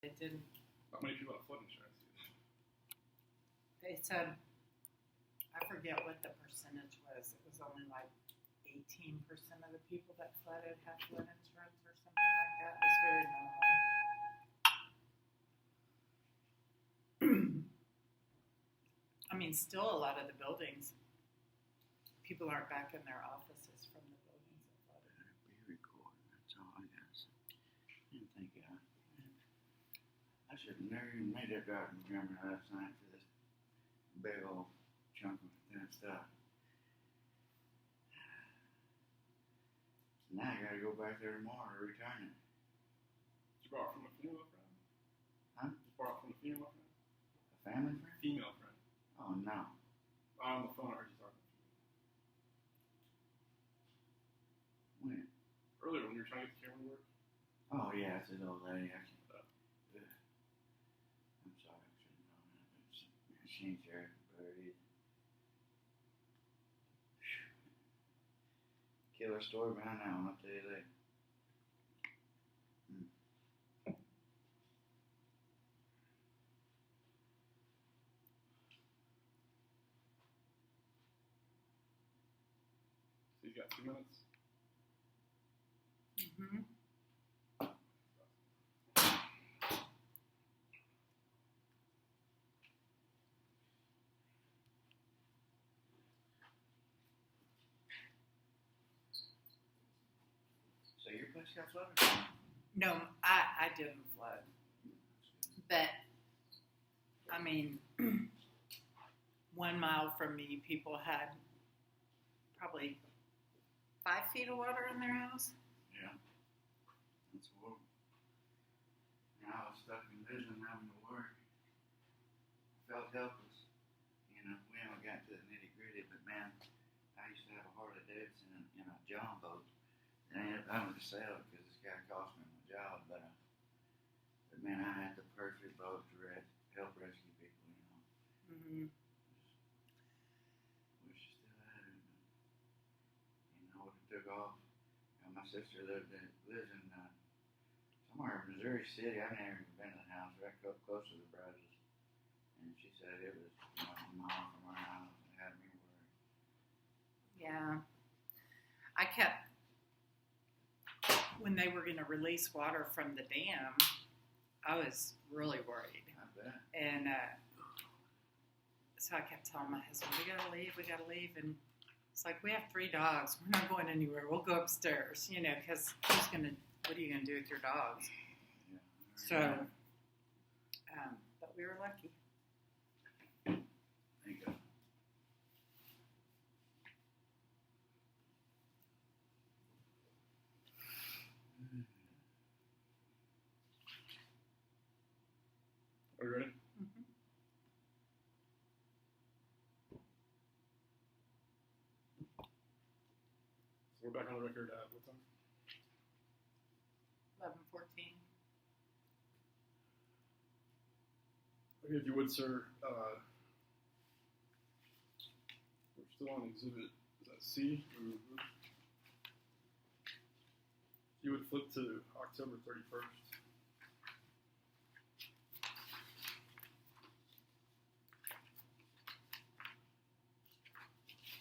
It didn't. Not many people have flood insurance either. They said, I forget what the percentage was. It was only like 18% of the people that flooded had flood insurance or something like that. It was very minimal. I mean, still a lot of the buildings, people aren't back in their offices from the buildings that flooded. Be recording. That's all I got. Didn't think I should have never even made that drive from Germany last night for this big old chunk of thin stuff. Now I gotta go back there tomorrow to return it. Did you borrow it from a female friend? Huh? Did you borrow it from a female friend? A family friend? Female friend. Oh no. On the phone, I heard you talking to me. When? Earlier when you were trying to get the camera to work. Oh yeah, it's an old lady. I'm sorry, I should have known that. But she ain't there for it either. Killer story behind that one, I'll tell you later. So you got 2 minutes? Mm-hmm. So your place got flooded? No, I didn't flood. But, I mean, 1 mile from me, people had probably 5 feet of water in their house. Yeah. That's horrible. And I was stuck in vision having to work. Felt helpless. You know, we haven't got to the nitty gritty, but man, I used to have a Harley Davidson in a John boat. And I ended up having to sell it because this guy cost me my job. But man, I had the perfect boat to help rescue people, you know. Mm-hmm. Wish I still had it. You know, it took off. And my sister lives in somewhere in Missouri City. I've never even been to the house, right close to the Brazos. And she said it was, you know, a mile from our house and had me worried. Yeah. I kept, when they were going to release water from the dam, I was really worried. I bet. And so I kept telling my husband, we got to leave. And it's like, we have 3 dogs. We're not going anywhere. We'll go upstairs, you know, because what are you going to do with your dogs? Yeah. So, but we were lucky. Thank God. Are you ready? Mm-hmm. So we're back on the record at what time? 11:14. Okay, if you would, sir, we're still on exhibit, is that C? Mm-hmm. You would flip to October 31st.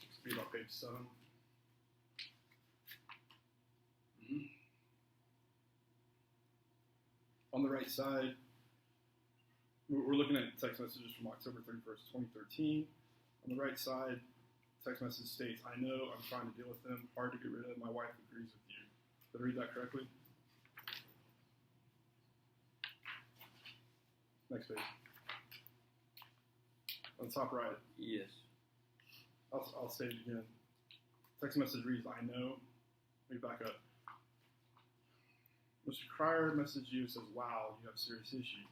This would be about page 7. Mm-hmm. On the right side, we're looking at text messages from October 31st, 2013. On the right side, text message states, I know, I'm trying to deal with them, hard to get rid of, my wife agrees with you. Did I read that correctly? Next page. On the top right. Yes. I'll say it again. Text message reads, I know. Let me back up. Mr. Cryer messaged you and says, wow, you have serious issues.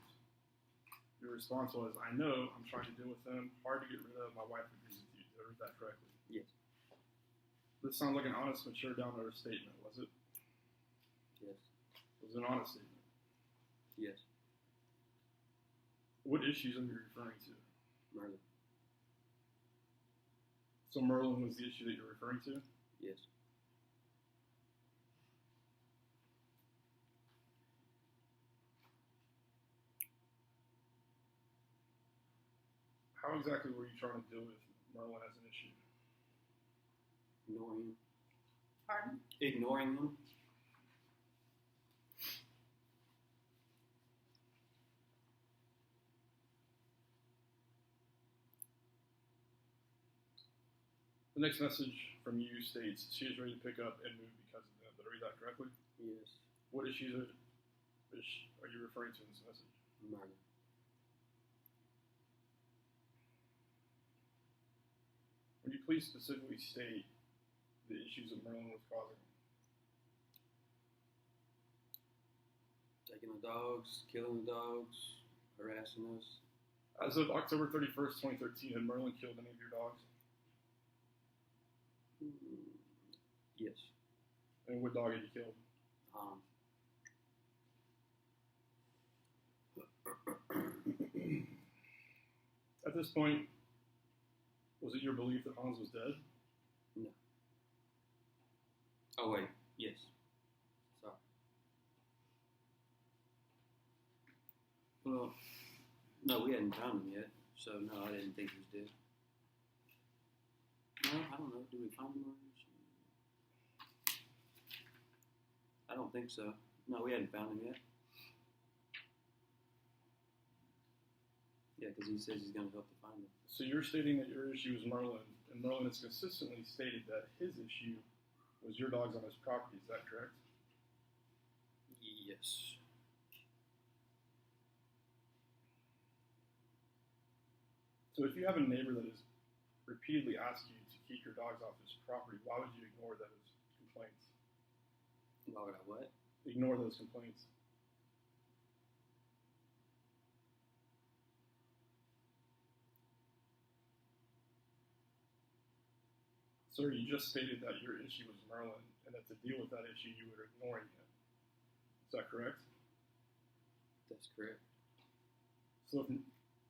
Your response was, I know, I'm trying to deal with them, hard to get rid of, my wife agrees with you. Did I read that correctly? Yes. This sounds like an honest, mature, down-to-earth statement, was it? Yes. It was an honest statement. Yes. What issues are you referring to? Merlin. So Merlin was the issue that you're referring to? Yes. How exactly were you trying to deal with Merlin as an issue? Ignoring him. Pardon? Ignoring him. The next message from you states she is ready to pick up and move because of them. Did I read that correctly? Yes. What issues are you referring to in this message? Merlin. Would you please specifically state the issues that Merlin was causing? Taking the dogs, killing the dogs, harassing us. As of October 31st, 2013, had Merlin killed any of your dogs? Yes. And what dog had you killed? At this point, was it your belief that Hans was dead? No. Oh wait. Yes. Sorry. Well, no, we hadn't found him yet, so no, I didn't think he was dead. No, I don't know. Did we find him already? I don't think so. No, we hadn't found him yet. Yeah, because he says he's going to help to find him. So you're stating that your issue is Merlin, and Merlin has consistently stated that his issue was your dogs on his property. Is that correct? Yes. So if you have a neighbor that has repeatedly asked you to keep your dogs off his property, why would you ignore those complaints? Why would I what? Ignore those complaints. Sir, you just stated that your issue was Merlin, and that to deal with that issue, you were ignoring him. Is that correct? That's correct. So if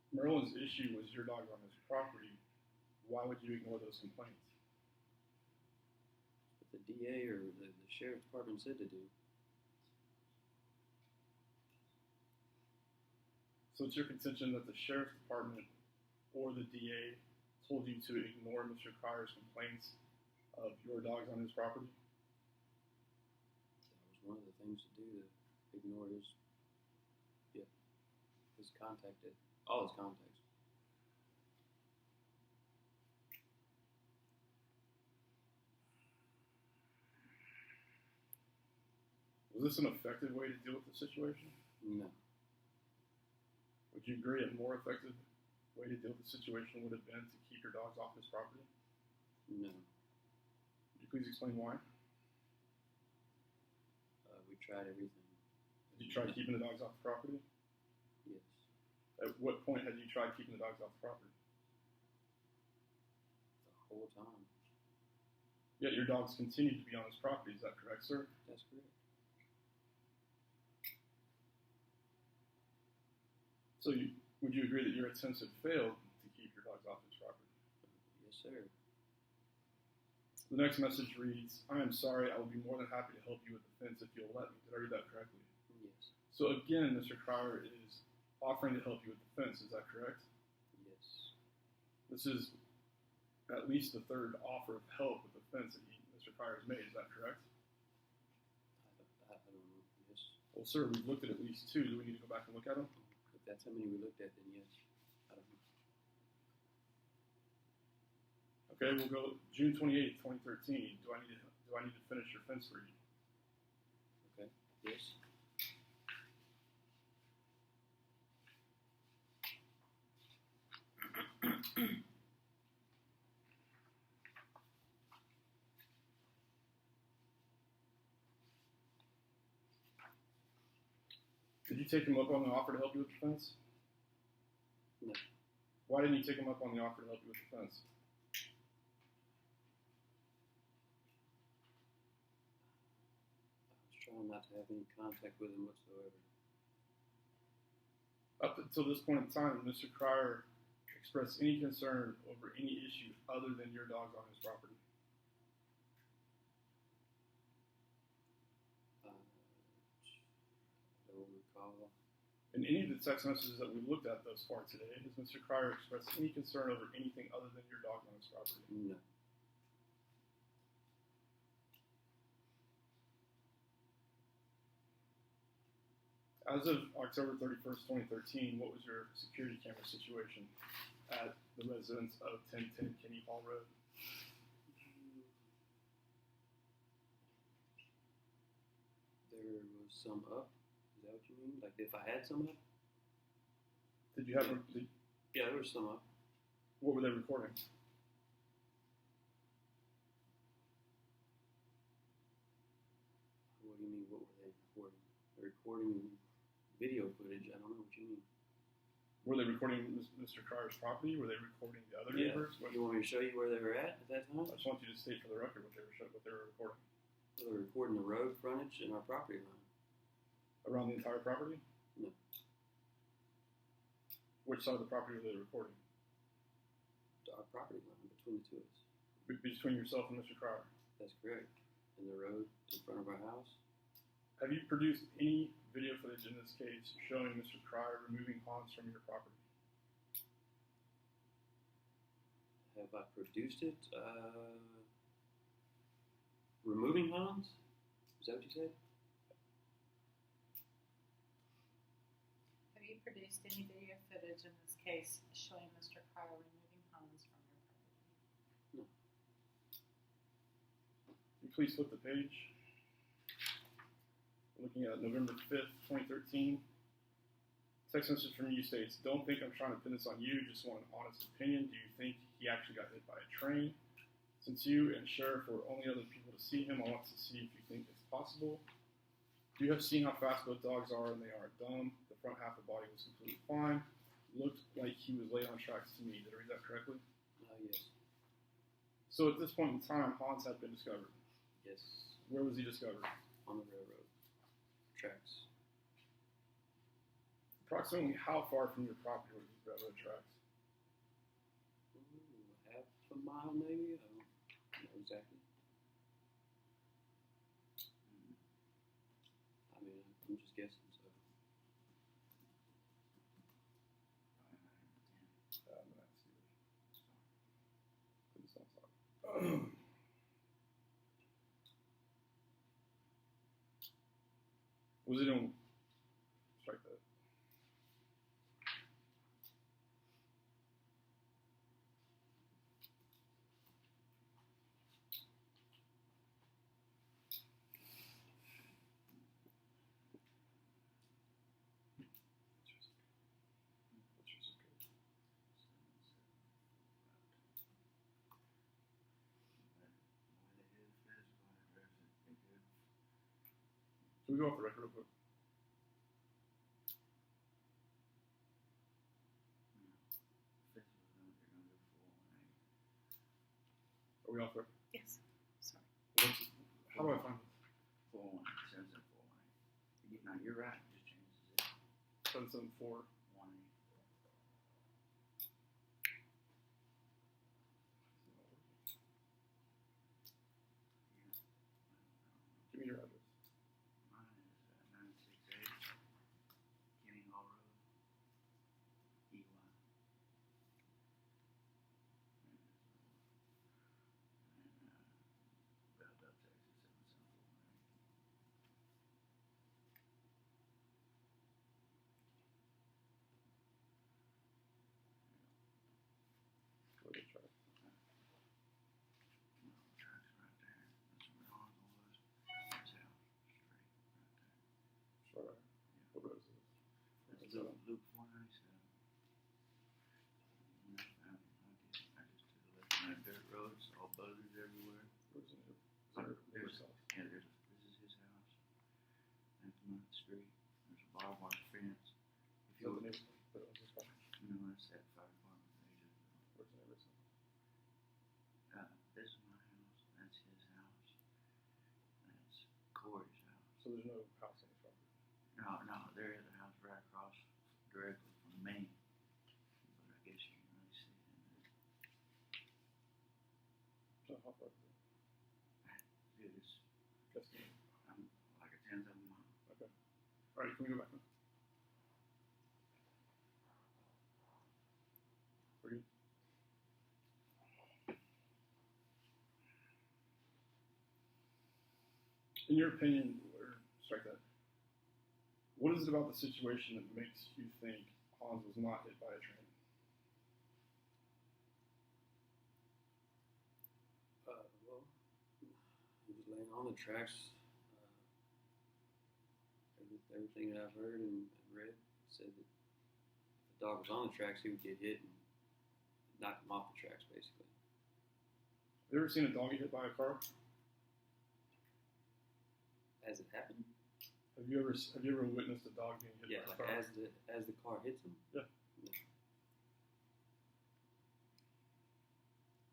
Merlin's issue was your dog on his property, why would you ignore those complaints? What the DA or the sheriff's department said to do. So it's your contention that the sheriff's department or the DA told you to ignore Mr. Crier's complaints of your dogs on his property? That was one of the things to do, to ignore his contacted, all his contacts. Was this an effective way to deal with the situation? No. Would you agree a more effective way to deal with the situation would have been to keep your dogs off his property? No. Would you please explain why? We tried everything. Did you try keeping the dogs off the property? Yes. At what point had you tried keeping the dogs off the property? The whole time. Yet your dogs continued to be on his property. Is that correct, sir? That's correct. So would you agree that your attempts had failed to keep your dogs off his property? Yes, sir. The next message reads, I am sorry, I will be more than happy to help you with the fence if you'll let me. Did I read that correctly? Yes. So again, Mr. Crier is offering to help you with the fence. Is that correct? Yes. This is at least the third offer of help with the fence that Mr. Crier has made. Is that correct? I don't know. Yes. Well, sir, we've looked at least two. Do we need to go back and look at them? If that's how many we looked at, then yes. I don't know. Okay, we'll go June 28th, 2013. Do I need to finish your fence for you? Okay. Yes. Did you take him up on the offer to help you with the fence? No. Why didn't you take him up on the offer to help you with the fence? I was trying not to have any contact with him whatsoever. Up until this point in time, Mr. Crier expressed any concern over any issue other than your dogs on his property? I don't recall. And In any of the text messages that we looked at thus far today, has Mr. Cryer expressed any concern over anything other than your dog on his property? No. As of October 31st, 2013, what was your security camera situation at the residence of 1010 Kenny Hall Road? There was some up. Is that what you mean? Like if I had some up? Did you have Yeah, there was some up. what were they recording? What do you mean? What were they recording? They're recording video footage. I don't know what you mean. Were they recording Mr. Cryer's property? Were they recording the other neighbors? What, You want me to show you where they were at that time? I just want you to state for the record what they were recording. They were recording the road frontage and our property line. Around the entire property? No. Which side of the property were they recording? Our property line between the two of us. Between yourself and Mr. Cryer. That's correct. And the road in front of our house. Have you produced any video footage in this case showing Mr. Cryer removing Hans from your property? Have I produced it? Removing Hans? Is that what you said? Have you produced any video footage in this case showing Mr. Cryer removing Hans from your property? Can you please flip the page? Looking at November 5th, 2013. Text message from you states, don't think I'm trying to pin this on you, just want an honest opinion. Do you think he actually got hit by a train? Since you and Sheriff were only other people to see him, I want to see if you think it's possible. You have seen how fast both dogs are and they aren't dumb. The front half of the body was completely fine. Looked like he was laid on tracks to me. Did I read that correctly? Yes. So at this point in time, Hans had been discovered. Yes. Where was he discovered? On the railroad tracks. Approximately how far from your property were these railroad tracks? Ooh, half a mile maybe? I don't know exactly. I mean, I'm just guessing, so. I'm gonna ask you. Please don't talk. Was it on? Strike that. Can we go off the record real quick? Are we off record? Yes. Sorry. How do I find this? 4-1. It says it 4-1. No, you're right. It just changes it. 774. 1-8. Give me your address. Mine is 968 Kenny Hall Road, EY. Rohde of Texas 774. Go to the track. Tracks right there. That's where Hans was. His house, straight right there. Sure. What road is this? That's Luke 497. When I found him, I just took a look at that dirt road, saw buzzards everywhere. Where's the new? There's this is his house. That's my street. There's a barbed wire fence. If you look, What's this called? that's that fire department. Where's the neighbor's house? This is my house. That's his house. That's Corey's house. So there's no house on this property. No, there is a house right across directly from me. But I guess you can really see it in there. So how far is it? Dude, it's Guesstimate. like a 10th of a mile. Okay. All right, can we go back now? In your opinion, or strike that, what is it about the situation that makes you think Hans was not hit by a train? Well, he was laying on the tracks. Everything that I've heard and read said that if the dog was on the tracks, he would get hit and knock him off the tracks, basically. Have you ever seen a dog get hit by a car? Has it happened? Have you ever witnessed a dog being hit Yeah, by a like car? as the car hits him. Yeah. No.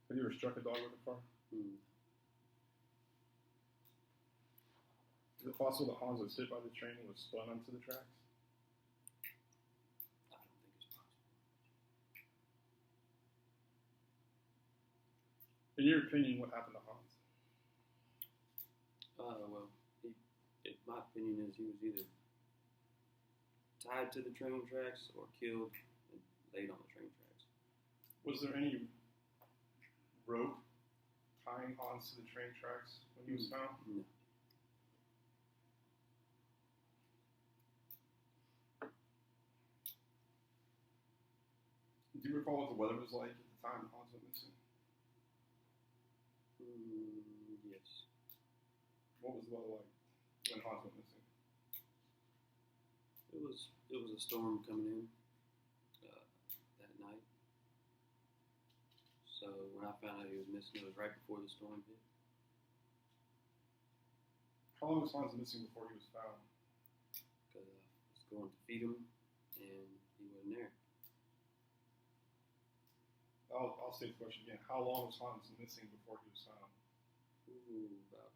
Have you ever struck a dog with a car? Mm. Is it possible that Hans was hit by the train and was spun onto the tracks? I don't think it's possible. In your opinion, what happened to Hans? Well, my opinion is he was either tied to the train tracks or killed and laid on the train tracks. Was there any rope tying Hans to the train tracks when he was found? No. Do you recall what the weather was like at the time Hans went missing? Yes. What was the weather like when Hans went missing? It was a storm coming in that night. So when I found out he was missing, it was right before the storm hit. How long was Hans missing before he was found? Because I was going to feed him, and he wasn't there. I'll state the question again. How long was Hans missing before he was found? About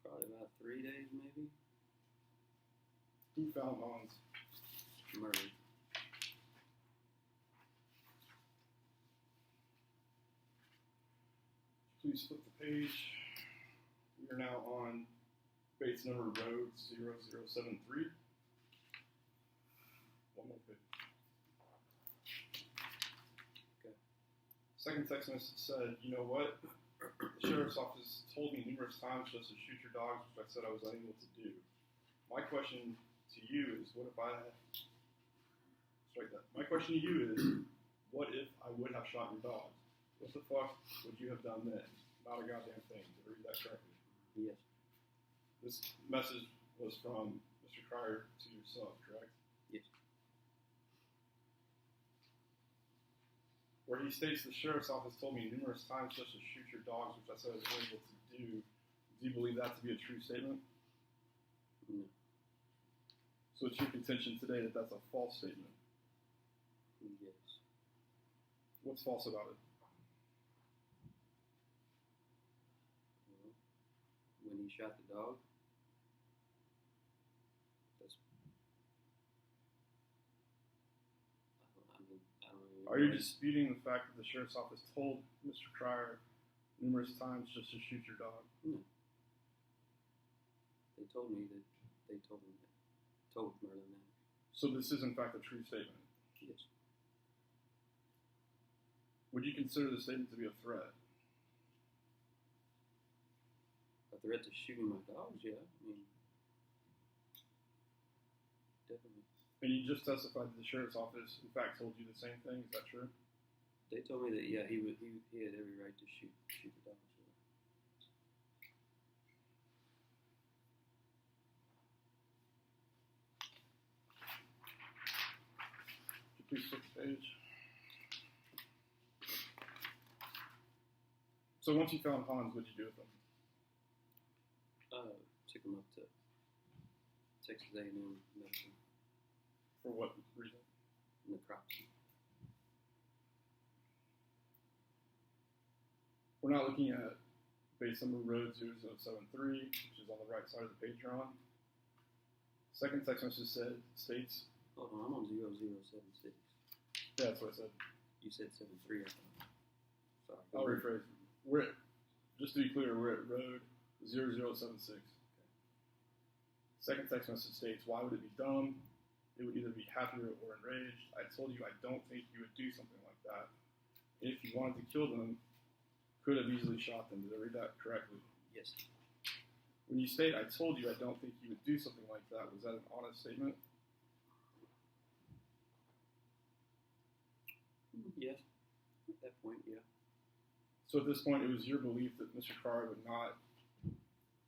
probably about 3 days, maybe. Who found Hans? Murdered. Please flip the page. We are now on base number Rohde 0073. One more page. Okay. Second text message said, you know what? The sheriff's office told me numerous times just to shoot your dogs, which I said I was unable to do. My question to you is, what if I had... Strike that. My question to you is, what if I would have shot your dogs? What the fuck would you have done then? Not a goddamn thing. Did I read that correctly? Yes. This message was from Mr. Cryer to yourself, correct? Yes. Where he states the sheriff's office told me numerous times just to shoot your dogs, which I said I was unable to do. Do you believe that to be a true statement? No. So it's your contention today that that's a false statement. Yes. What's false about it? Well, when he shot the dog, that's. I don't even. Are you disputing the fact that the sheriff's office told Mr. Cryer numerous times just to shoot your dog? No. They told me that they told him that. Told Merlin that. So this is in fact a true statement. Yes. Would you consider the statement to be a threat? A threat to shooting my dogs? Yeah. I mean, definitely. And you just testified that the sheriff's office, in fact, told you the same thing. Is that true? They told me that he had every right to shoot the dogs. Yeah. Could you please flip the page? So once you found Hans, what did you do with him? Took him up to Texas A&M medicine, For what reason? necropsy. We're not looking at base number Rohde 0073, which is on the right side of the page you're on. Second text message states. Hold on, I'm on 0076. Yeah, that's what I said. You said 73. I thought. Sorry. I'll rephrase. Just to be clear, we're at Rohde 0076. Second text message states, why would it be dumb it would either be happier or enraged. I told you I don't think you would do something like that. If you wanted to kill them, could have easily shot them. Did I read that correctly? Yes. When you state, I told you I don't think you would do something like that, was that an honest statement? Yes. At that point, yeah. So at this point, it was your belief that Mr. Carr would not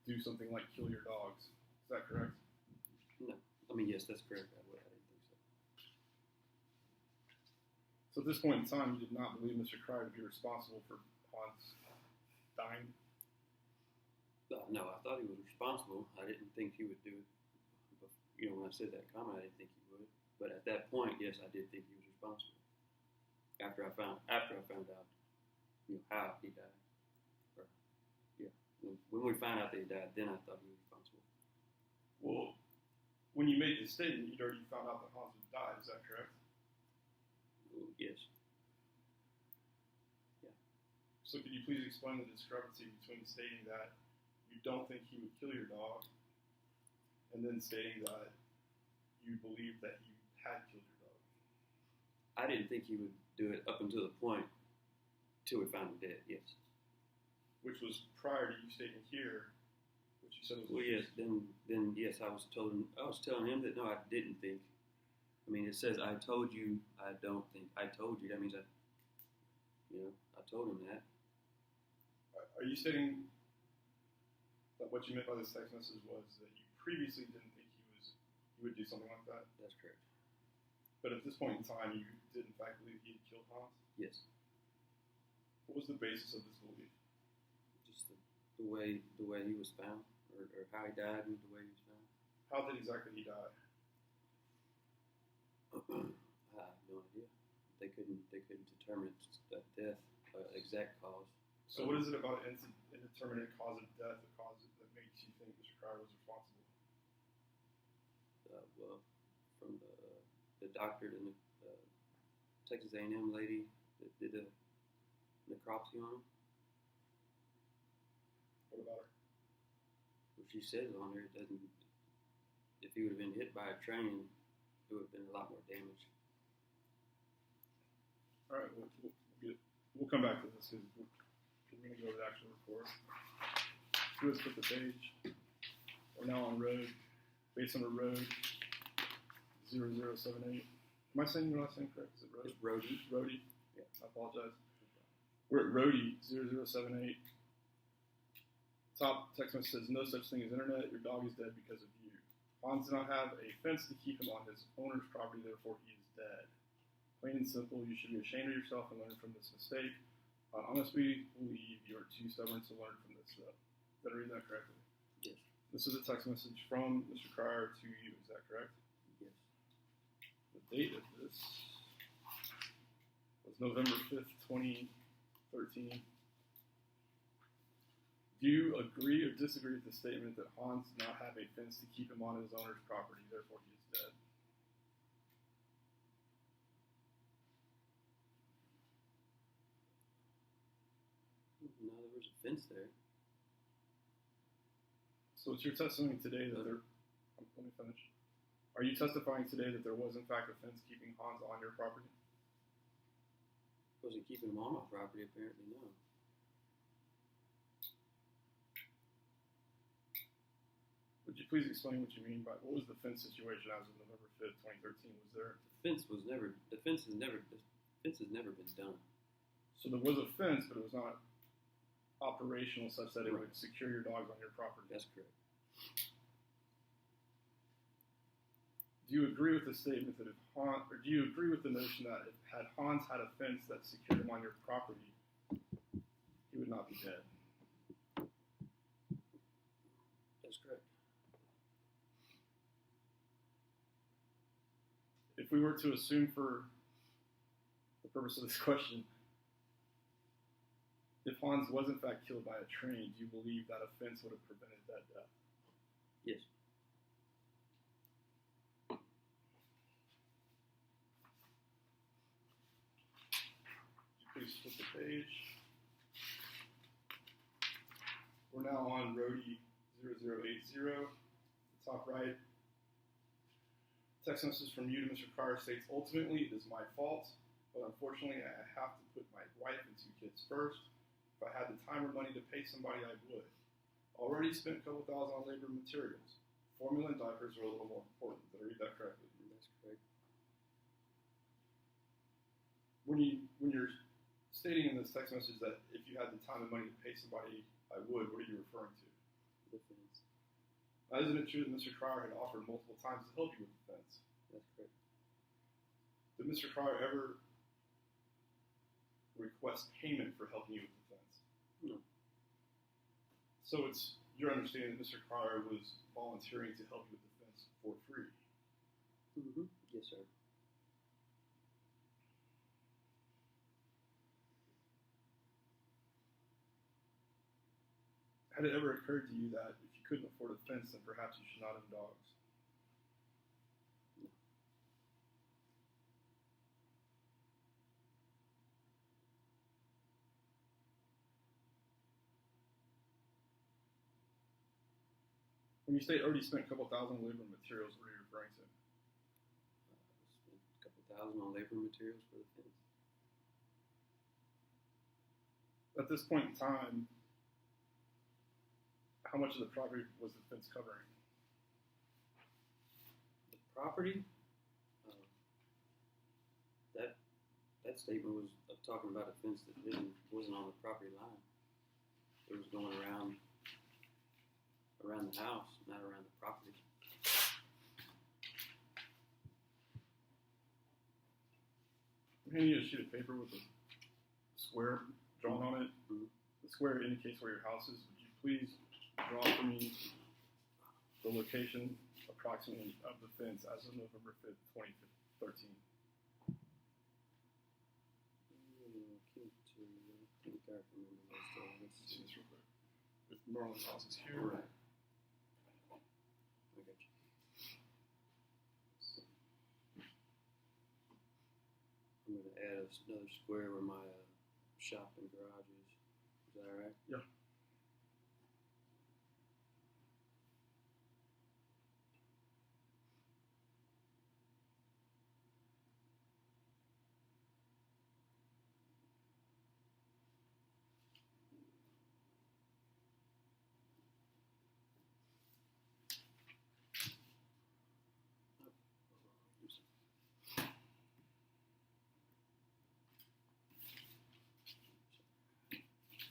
do something like kill your dogs. Is that correct? No. I mean, yes, that's correct. I didn't think so. So at this point in time, you did not believe Mr. Carr to be responsible for Hans dying? No, I thought he was responsible. I didn't think he would do it. But, when I said that comment, I didn't think he would. But at that point, yes, I did think he was responsible. After I found out, how he died. Or, yeah. When we found out that he died, then I thought he was responsible. Well, when you made this statement, you'd already found out that Hans would die. Is that correct? Well, yes. Yeah. So could you please explain the discrepancy between stating that you don't think he would kill your dog and then stating that you believe that he had killed your dog? I didn't think he would do it up until the point till we found him dead, yes. Which was prior to you stating here, which you said was... Well, yes, then yes, I was telling him that no, I didn't think. I mean, it says, I told you, I don't think. I told you, that means I told him that. Are you stating that what you meant by this text message was that you previously didn't think he would do something like that? That's correct. But at this point in time, you did in fact believe he had killed Hans? Yes. What was the basis of this belief? Just the way he was found, or how he died and the way he was found. How did exactly he die? I have no idea. They couldn't determine death, exact cause. So what is it about an indeterminate cause of death that makes you think Mr. Cryer was responsible? Well, from the doctor and the Texas A&M lady that did the necropsy on him. What about her? Well, she says on there, it doesn't. If he would have been hit by a train, it would have been a lot more damage. All right, we'll come back to this because we're going to go to the actual report. Let's flip the page. We're now on road, based on the road 0078. Am I saying your last name correct? Is it Rohde? It's Rohde. Rohde. Yeah, I apologize. We're at Rohde 0078. Top text message says, no such thing as internet. Your dog is dead because of you. Hans did not have a fence to keep him on his owner's property, therefore he is dead. Plain and simple, you should be ashamed of yourself and learn from this mistake. I honestly believe you are too stubborn to learn from this, though. Did I read that correctly? Yes. This is a text message from Mr. Cryer to you, is that correct? Yes. The date of this was November 5th, 2013. Do you agree or disagree with the statement that Hans did not have a fence to keep him on his owner's property, therefore he is dead? No, there was a fence there. So it's your testimony today that there... Let me finish. Are you testifying today that there was in fact a fence keeping Hans on your property? Wasn't keeping him on my property, apparently, no. Would you please explain what you mean by, what was the fence situation as of November 5th, 2013? Was there... The fence has never been done. So there was a fence, but it was not operational such that it would secure your dogs on your property. That's correct. Do you agree with the statement that do you agree with the notion that if Hans had a fence that secured him on your property, he would not be dead? That's correct. If we were to assume for the purpose of this question, if Hans was in fact killed by a train, do you believe that a fence would have prevented that death? Yes. Please flip the page. We're now on Rohde 0080, the top right. Text message from you to Mr. Cryer states, ultimately, it is my fault, but unfortunately, I have to put my wife and 2 kids first. If I had the time or money to pay somebody, I would. Already spent a couple $1,000 on labor and materials. Formula and diapers are a little more important. Did I read that correctly? That's correct. When you're stating in this text message that if you had the time and money to pay somebody, I would, what are you referring to? The fence. Now, isn't it true that Mr. Cryer had offered multiple times to help you with the fence? That's correct. Did Mr. Cryer ever request payment for helping you with the fence? No. So it's your understanding that Mr. Cryer was volunteering to help you with the fence for free? Mm-hmm. Yes, sir. Had it ever occurred to you that if you couldn't afford a fence, then perhaps you should not own dogs? No. When you say already spent a couple $1,000 on labor and materials, what are you referring to? Spent a couple $1,000 on labor and materials for the fence. At this point in time, how much of the property was the fence covering? The property, that statement was talking about a fence that wasn't on the property line. It was going around the house, not around the property. I'm handing you a sheet of paper with a square drawn on it. Mm-hmm. The square indicates where your house is. Would you please draw for me the location approximately of the fence as of November 5th, 2013? I think I remember those two. Let's Let's see see. this real quick. If Marlon's house is here. Right. I got you. I'm going to add another square where my shop and garage is. Is that all right? Yeah.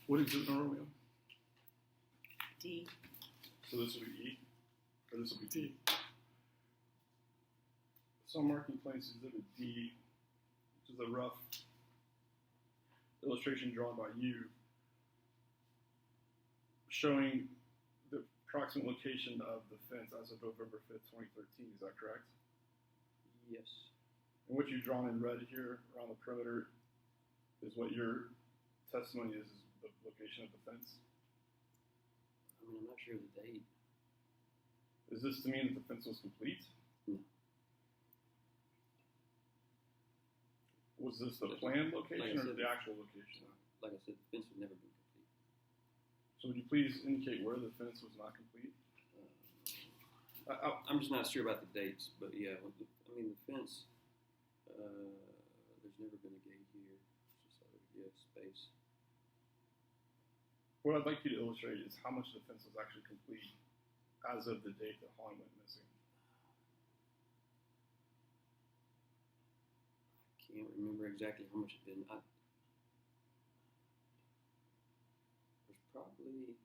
What is it, Romeo? D. So this will be E, or this will be D. So I'm marking places exhibit D, which is a rough illustration drawn by you, showing the approximate location of the fence as of November 5th, 2013. Is that correct? Yes. And what you've drawn in red here around the perimeter is what your testimony is the location of the fence. I mean, I'm not sure of the date. Is this to mean that the fence was complete? No. Was this the planned location Like I or said, the actual location? Like I said, the fence had never been complete. So would you please indicate where the fence was not complete? I'm just not sure about the dates, but yeah, I mean, the fence, there's never been a gate here. It's just out of space. What I'd like you to illustrate is how much the fence was actually complete as of the date that Holly went missing. I can't remember exactly how much it been. There's probably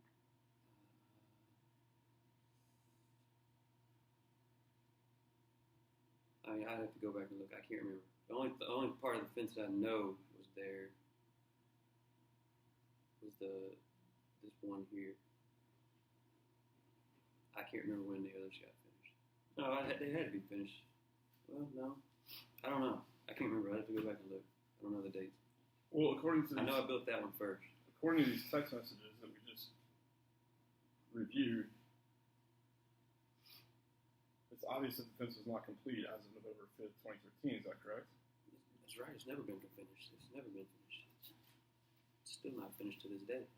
I mean, I'd have to go back and look. I can't remember. The only part of the fence that I know was there was this one here. I can't remember when the others got finished. No, they had to be finished. Well, no, I don't know. I can't remember. I have to go back and look. I don't know the dates. Well, according to I know I built that one first. according to these text messages that we just reviewed, it's obvious that the fence was not complete as of November 5th, 2013. Is that correct? That's right. It's never been finished. It's never been finished. It's still not finished to this day.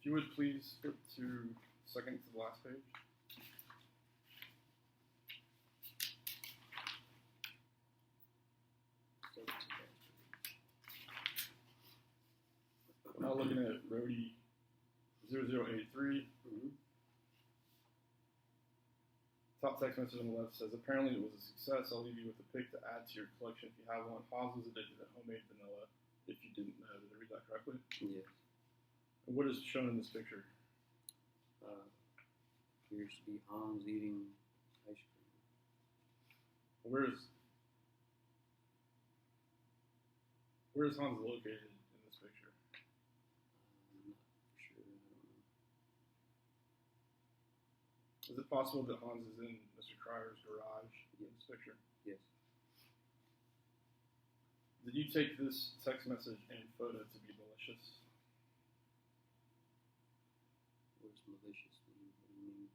you would please flip to second to the last page. We're now looking at Rohde 0083. Mm-hmm. Top text message on the left says, apparently it was a success. I'll leave you with a pic to add to your collection if you have one. Hans was addicted to homemade vanilla, if you didn't know. Did I read that correctly? Yes. And what is shown in this picture? Appears to be Hans eating ice cream. Where is Hans located in this picture? I'm not sure. I don't know. Is it possible that Hans is in Mr. Cryer's garage in this picture? Yes. Did you take this text message and photo to be malicious? What does malicious mean? What do you mean?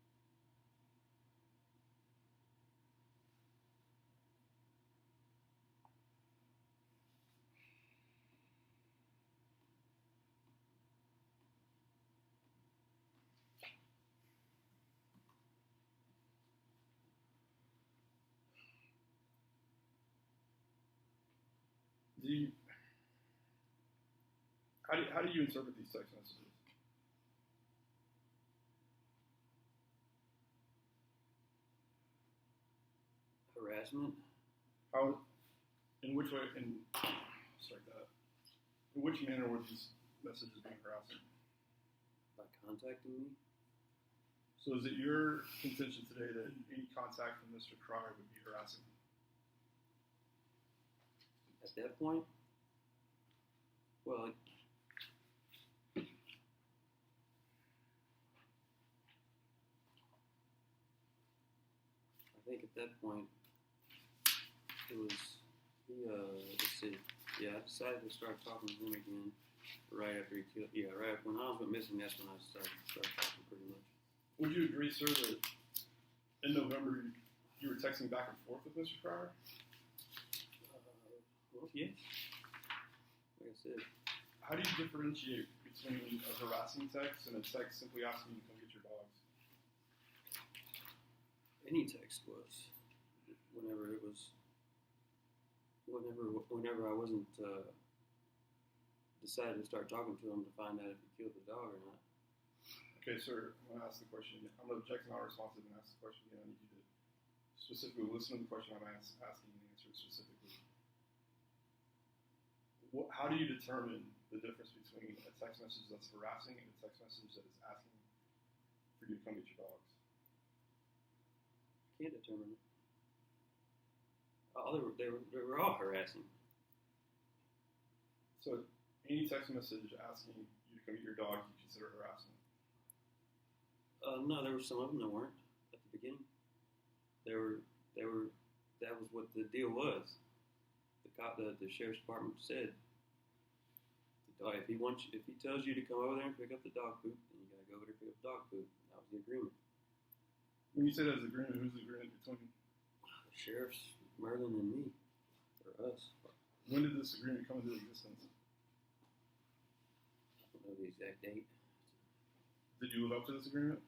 How do you interpret these text messages? Harassment? How, in which way, strike that. In which manner were these messages being harassing? By contacting me? So is it your contention today that any contact from Mr. Cryer would be harassing? At that point? Well, I think at that point, it was, let's see, yeah, I decided to start talking to him again right after he killed, right when Hans went missing, that's when I decided to start talking pretty much. Would you agree, sir, that in November you were texting back and forth with Mr. Cryer? Well, yes. Like I said, How do you differentiate between a harassing text and a text simply asking you to come get your dogs? any text was, whenever I wasn't decided to start talking to him to find out if he killed the dog or not. Okay, sir, I'm going to ask the question again. I'm going to object to not responsive and ask the question again. I need you to specifically listen to the question I'm asking and answer it specifically. How do you determine the difference between a text message that's harassing and a text message that is asking for you to come get your dogs? Can't determine it. They were all harassing. So any text message asking you to come get your dog, you consider harassment? No, there were some of them that weren't at the beginning. That was what the deal was. The sheriff's department said, if he tells you to come over there and pick up the dog poop, then you gotta go over there and pick up dog poop. That was the agreement. When you say that's agreement, who's the agreement between? The sheriff's, Merlin, and me, or us. When did this agreement come into existence? I don't know the exact date. Did you live up to this agreement?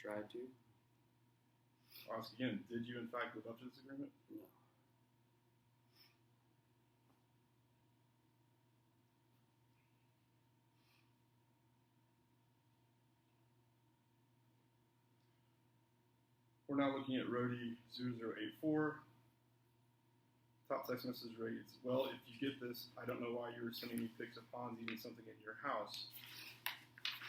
Tried to. I'll ask again, did you in fact live up to this agreement? No. We're now looking at Rohde 0084. Top text message reads, well, if you get this, I don't know why you were sending me pics of Hans eating something in your house.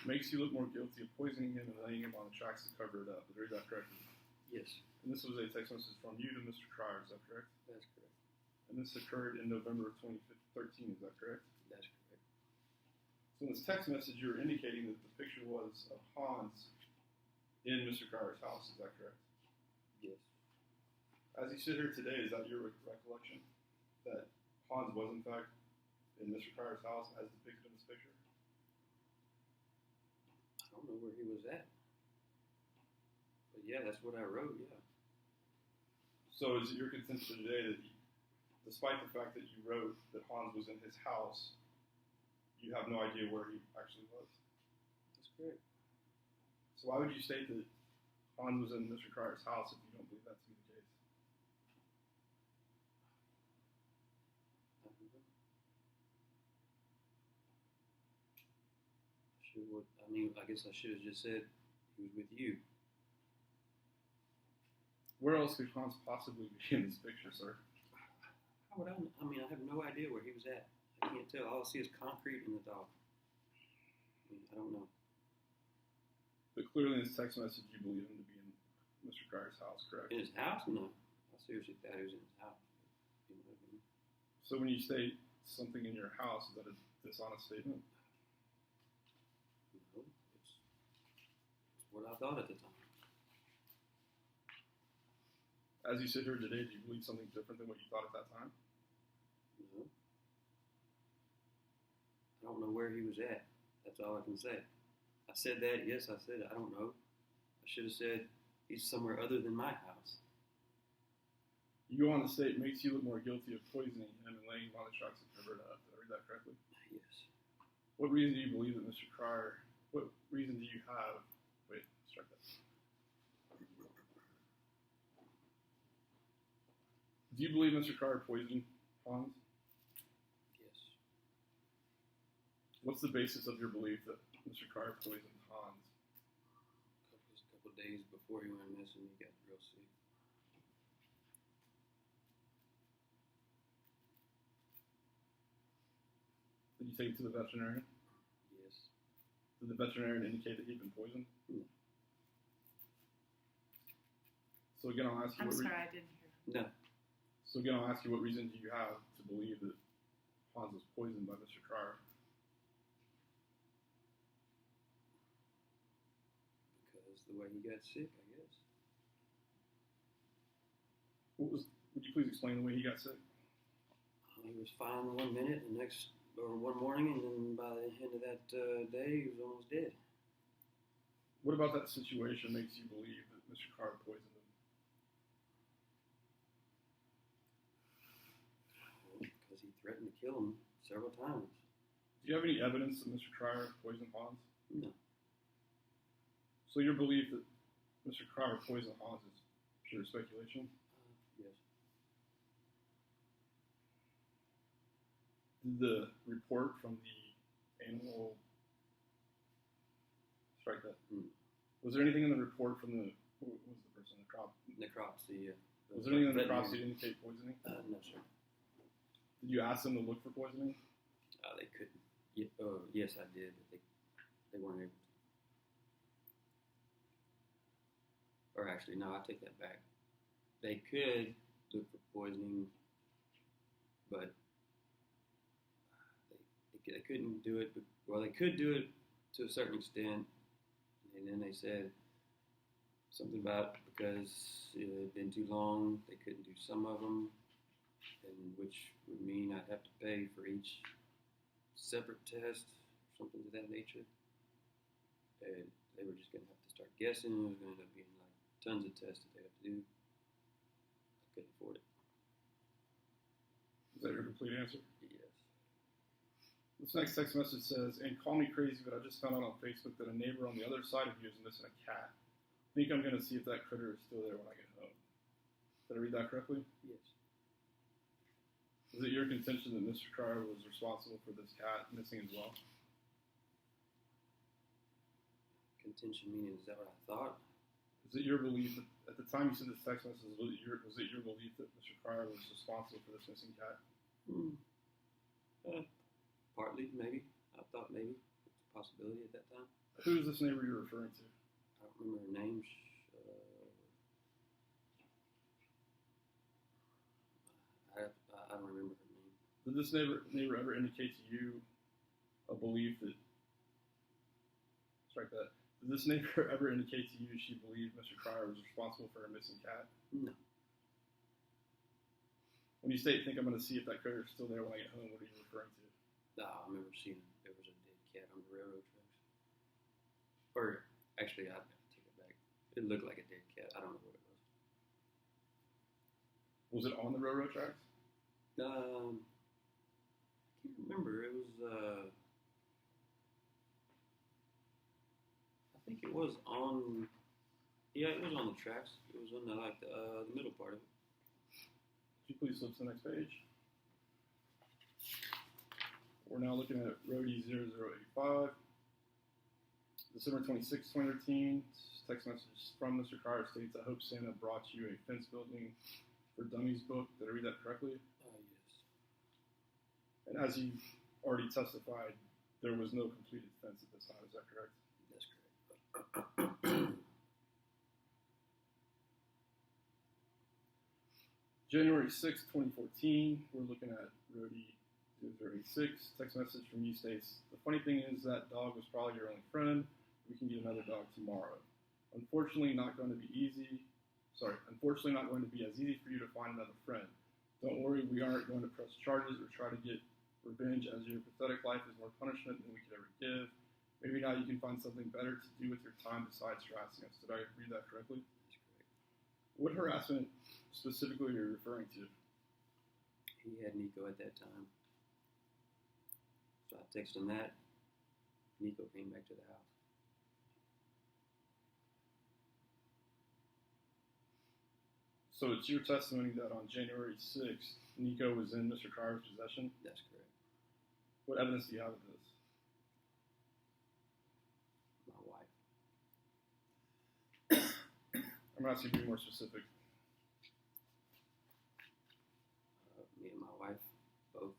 Makes you look more guilty of poisoning him and laying him on the tracks to cover it up. Did I read that correctly? Yes, And this was a text message from you to Mr. Cryer, is that correct? that's correct. And this occurred in November of 2013, is that correct? That's correct. So in this text message, you were indicating that the picture was of Hans in Mr. Cryer's house, is that correct? Yes. As you sit here today, is that your recollection? That Hans was in fact in Mr. Cryer's house as depicted in this picture? I don't know where he was at. But yeah, that's what I wrote, yeah. So is it your contention today that despite the fact that you wrote that Hans was in his house, you have no idea where he actually was? That's correct. So why would you state that Hans was in Mr. Crier's house if you don't believe that to be the case? I don't know. I guess I should have just said he was with you. Where else could Hans possibly be in this picture, sir? How would I know? I mean, I have no idea where he was at. I can't tell. All I see is concrete and the dog. I don't know. But clearly in this text message, you believe him to be in Mr. Crier's house, correct? In his house? No. I seriously thought he was in his house. You know what I mean? So when you state something in your house, is that a dishonest statement? No. It's what I thought at the time. As you sit here today, do you believe something different than what you thought at that time? No. I don't know where he was at. That's all I can say. I said that. Yes, I said it. I don't know. I should have said he's somewhere other than my house. You go on to state makes you look more guilty of poisoning him and laying him on the tracks that covered up. Did I read that correctly? Yes. What reason do you believe that Mr. Crier? What reason do you have? Wait, strike that. Do you believe Mr. Crier poisoned Hans? Yes. What's the basis of your belief that Mr. Crier poisoned Hans? A couple days before he went missing, he got real sick. Did you take him to the veterinarian? Yes. Did the veterinarian indicate that he'd been poisoned? No. So again, I'll ask you. I'm sorry, I didn't hear. No. So again, I'll ask you, what reason do you have to believe that Hans was poisoned by Mr. Crier? Because the way he got sick, I guess. Would you please explain the way he got sick? He was fine one minute, one morning, and then by the end of that day, he was almost dead. What about that situation makes you believe that Mr. Crier poisoned him? Because he threatened to kill him several times. Do you have any evidence that Mr. Crier poisoned Hans? No. So your belief that Mr. Crier poisoned Hans is pure speculation? Yes. Did the report from the animal strike that? Was there anything in the report from the who was the person, the crop? Necropsy, Was there anything in the necropsy to indicate poisoning? No, sir. Did you ask them to look for poisoning? They couldn't. Yes, I did, but they weren't able to. Or actually, no, I take that back. They could look for poisoning, but they couldn't do it. Well, they could do it to a certain extent, and then they said something about because it had been too long, they couldn't do some of them, and which would mean I'd have to pay for each separate test, something to that nature. And they were just going to have to start guessing. It was going to end up being like tons of tests that they have to do. I couldn't afford it. Is that your complete answer? Yes. This next text message says, and call me crazy, but I just found out on Facebook that a neighbor on the other side of you is missing a cat. I think I'm going to see if that critter is still there when I get home. Did I read that correctly? Yes. Is it your contention that Mr. Crier was responsible for this cat missing as well? Contention meaning, is that what I thought? Is it your belief that at the time you sent this text message, was it your belief that Mr. Crier was responsible for this missing cat? Partly, maybe. I thought maybe. It's a possibility at that time. Who is this neighbor you're referring to? I don't remember her name. I don't remember her name. Did this neighbor ever indicate to you a belief that, strike that, did this neighbor ever indicate to you she believed Mr. Crier was responsible for her missing cat? No. When you say, think I'm going to see if that critter is still there when I get home, what are you referring to? I remember seeing there was a dead cat on the railroad tracks. Or, actually, I take it back. It looked like a dead cat. I don't know what it was. Was it on the railroad tracks? I can't remember. It was, think it was on. Yeah, it was on the tracks. It was on the the middle part of it. Could you please flip to the next page? We're now looking at Rohde 0085. December 26, 2013. Text message from Mr. Cryer states, "I hope Santa brought you a fence building for dummies book." Did I read that correctly? Yes. And as you already testified, there was no completed fence at this time. Is that correct? That's correct. January 6, 2014. We're looking at Rohde 0086. Text message from you states, "The funny thing is that dog was probably your only friend. We can get another dog tomorrow. Unfortunately, not going to be as easy for you to find another friend. Don't worry, we aren't going to press charges or try to get revenge, as your pathetic life is more punishment than we could ever give. Maybe now you can find something better to do with your time besides harassing us." Did I read that correctly? That's correct. What harassment specifically are you referring to? He had Nico at that time. So I texted him that. Nico came back to the house. So it's your testimony that on January 6th, Nico was in Mr. Cryer's possession? That's correct. What evidence do you have of this? My wife. I'm going to ask you to be more specific. Me and my wife both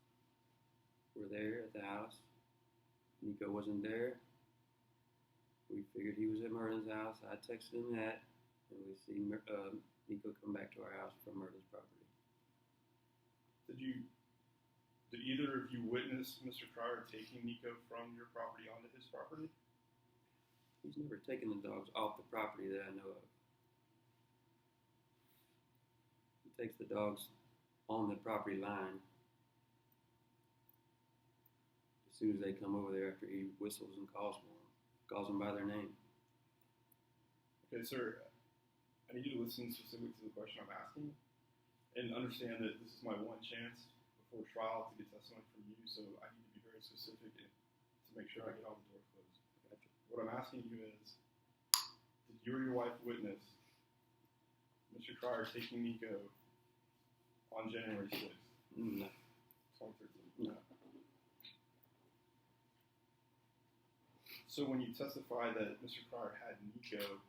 were there at the house. Nico wasn't there. We figured he was at Merlin's house. I texted him that, and we see Nico come back to our house from Merlin's property. Did either of you witness Mr. Cryer taking Nico from your property onto his property? He's never taken the dogs off the property that I know of. He takes the dogs on the property line as soon as they come over there after he whistles and calls them by their name. Okay, sir, I need you to listen specifically to the question I'm asking and understand that this is my one chance before trial to get testimony from you, so I need to be very specific to make sure I get all the doors closed. Gotcha. What I'm asking you is, did you or your wife witness Mr. Cryer taking Nico on January 6th, No. 2013? No. So when you testify that Mr. Cryer had Nico,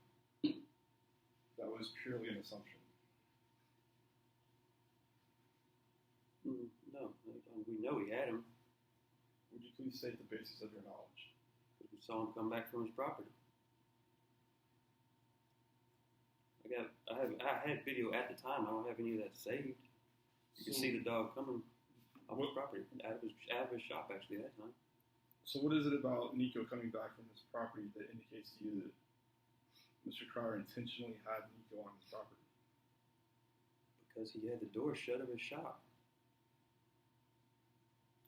that was purely an assumption? No. We know he had him. Would you please state the basis of your knowledge? We saw him come back from his property. I had video at the time. I don't have any of that saved. You can see the dog coming off his property. Out of his shop actually that time. So what is it about Nico coming back from his property that indicates to you that Mr. Cryer intentionally had Nico on his property? Because he had the door shut of his shop.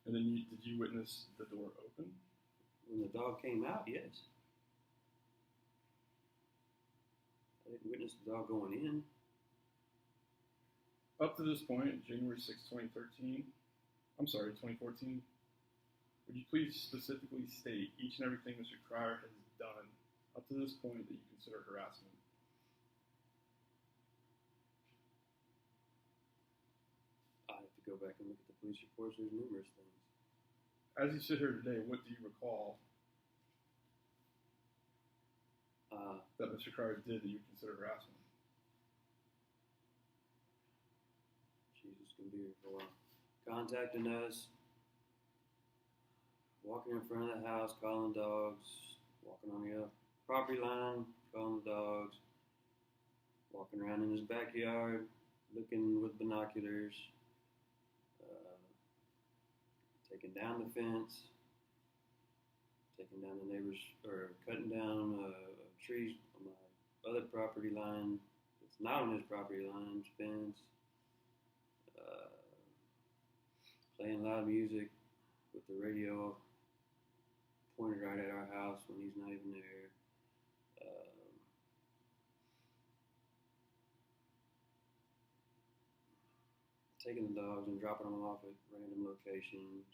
And then did you witness the door open? When the dog came out, yes. I didn't witness the dog going in. Up to this point, January 6, 2014, would you please specifically state each and everything Mr. Cryer has done up to this point that you consider harassment? I have to go back and look at the police reports. There's numerous things. As you sit here today, what do you recall that Mr. Cryer did that you consider harassment? Jesus can be here for a while. Contacting us, walking in front of the house, calling dogs, walking on the property line, calling the dogs, walking around in his backyard, looking with binoculars, taking down the fence, taking down the neighbors, or cutting down trees on my other property line. It's not on his property line, fence. Playing loud music with the radio pointed right at our house when he's not even there. Taking the dogs and dropping them off at random locations.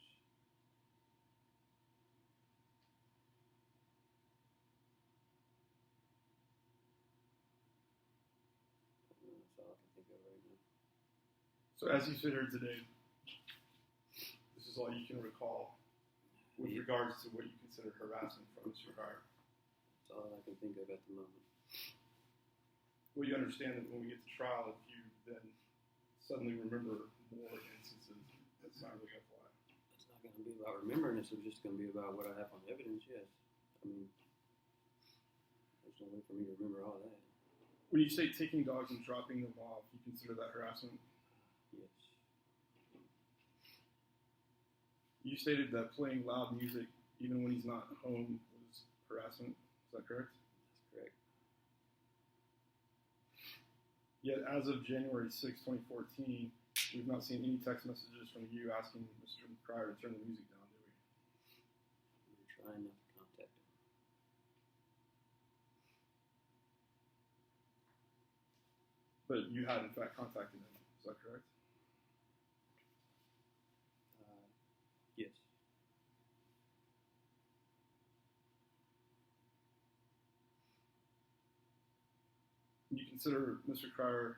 all I can think of right now. So as you sit here today, this is all you can recall with Yeah. regards to what you consider harassment from Mr. Cryer. That's all I can think of at the moment. Well, you understand that when we get to trial, if you then suddenly remember more instances, that's not really FYI. It's not going to be about remembering this. It's just going to be about what I have on evidence. Yes. I mean, there's no way for me to remember all that. When you say taking dogs and dropping them off, you consider that harassment? Yes. You stated that playing loud music, even when he's not home, was harassment. Is that correct? That's correct. Yet, as of January 6, 2014, we've not seen any text messages from you asking Mr. Cryer to turn the music down, do we? We were trying not to contact him. But you had, in fact, contacted him. Is that correct? Yes. You consider Mr. Cryer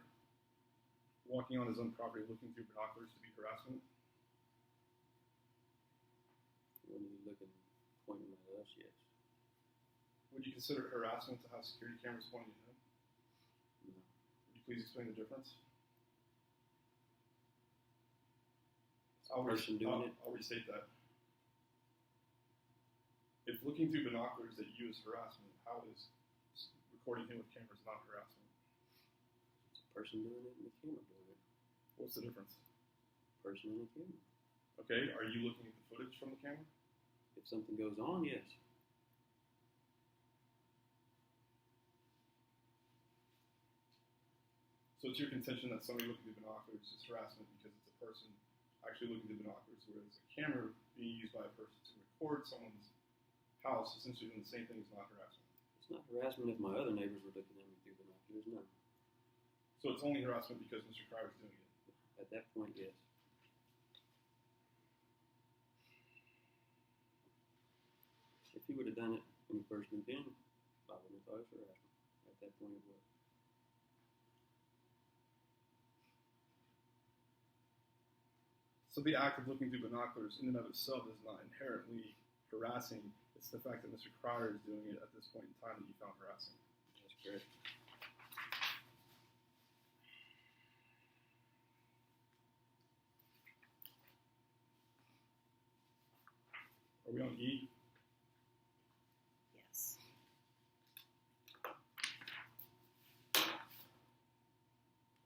walking on his own property looking through binoculars to be harassment? When you look and pointing at us, yes. Would you consider it harassment to have security cameras pointing at him? No. Would you please explain the difference? I'll restate that. If looking through binoculars that you is harassment, how is recording him with cameras not harassment? It's a person doing it and the camera doing it. What's the difference? Person and the camera. Okay, are you looking at the footage from the camera? If something goes on, yes. So it's your contention that somebody looking through binoculars is harassment because it's a person actually looking through binoculars, whereas a camera being used by a person to record someone's house, essentially doing the same thing, is not harassment. It's not harassment if my other neighbors were looking at me through binoculars, no. So it's only harassment because Mr. Cryer is doing it. At that point, yes. If he would have done it when he first moved in, I wouldn't have thought it was harassment. At that point, it was. So the act of looking through binoculars in and of itself is not inherently harassing. It's the fact that Mr. Cryer is doing it at this point in time that you found harassing. That's correct. Are we on E? Yes.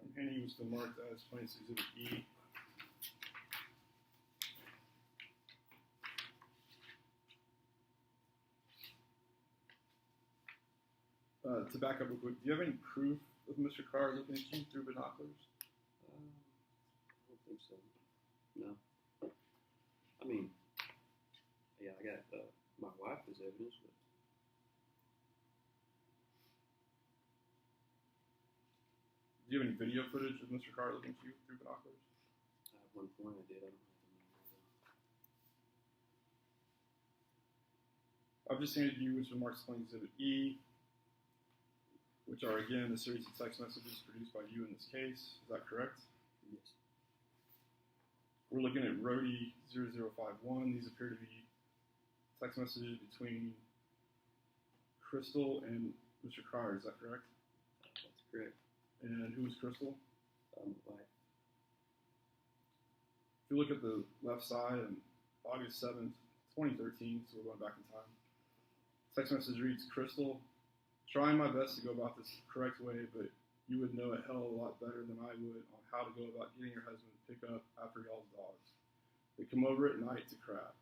I'm handing you the marked as Plaintiff's Exhibit E. To back up real quick, do you have any proof of Mr. Cryer looking at you through binoculars? I don't think so. No. I mean, yeah, I got my wife as evidence, but Do you have any video footage of Mr. Cryer looking at you through binoculars? at one point I did. I don't have the number though. I've just handed you which marks Plaintiff's Exhibit E, which are again a series of text messages produced by you in this case. Is that correct? Yes. We're looking at Rohde 0051. These appear to be text messages between Crystal and Mr. Cryer. Is that correct? That's correct. And who is Crystal? Wife. If you look at the left side on August 7th, 2013, so we're going back in time, text message reads, Crystal, trying my best to go about this the correct way, but you would know a hell of a lot better than I would on how to go about getting your husband to pick up after y'all's dogs. They come over at night to crap.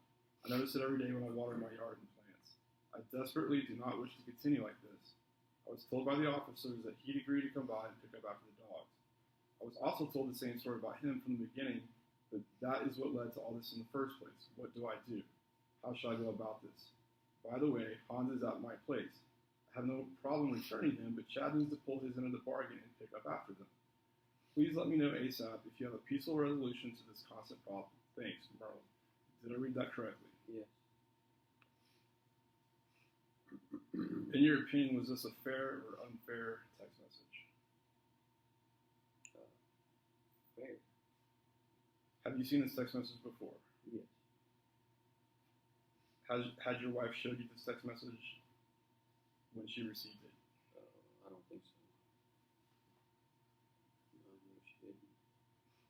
I notice it every day when I water my yard and plants. I desperately do not wish to continue like this. I was told by the officers that he'd agree to come by and pick up after the dogs. I was also told the same story about him from the beginning, but that is what led to all this in the first place. What do I do? How should I go about this? By the way, Hans is at my place. I have no problem returning him, but Chad needs to pull his end of the bargain and pick up after them. Please let me know ASAP if you have a peaceful resolution to this constant problem. Thanks, Merle. Did I read that correctly? Yes. In your opinion, was this a fair or unfair text message? fair. Have you seen this text message before? Yes. Had your wife showed you this text message when she received it? I don't think so. No, she didn't.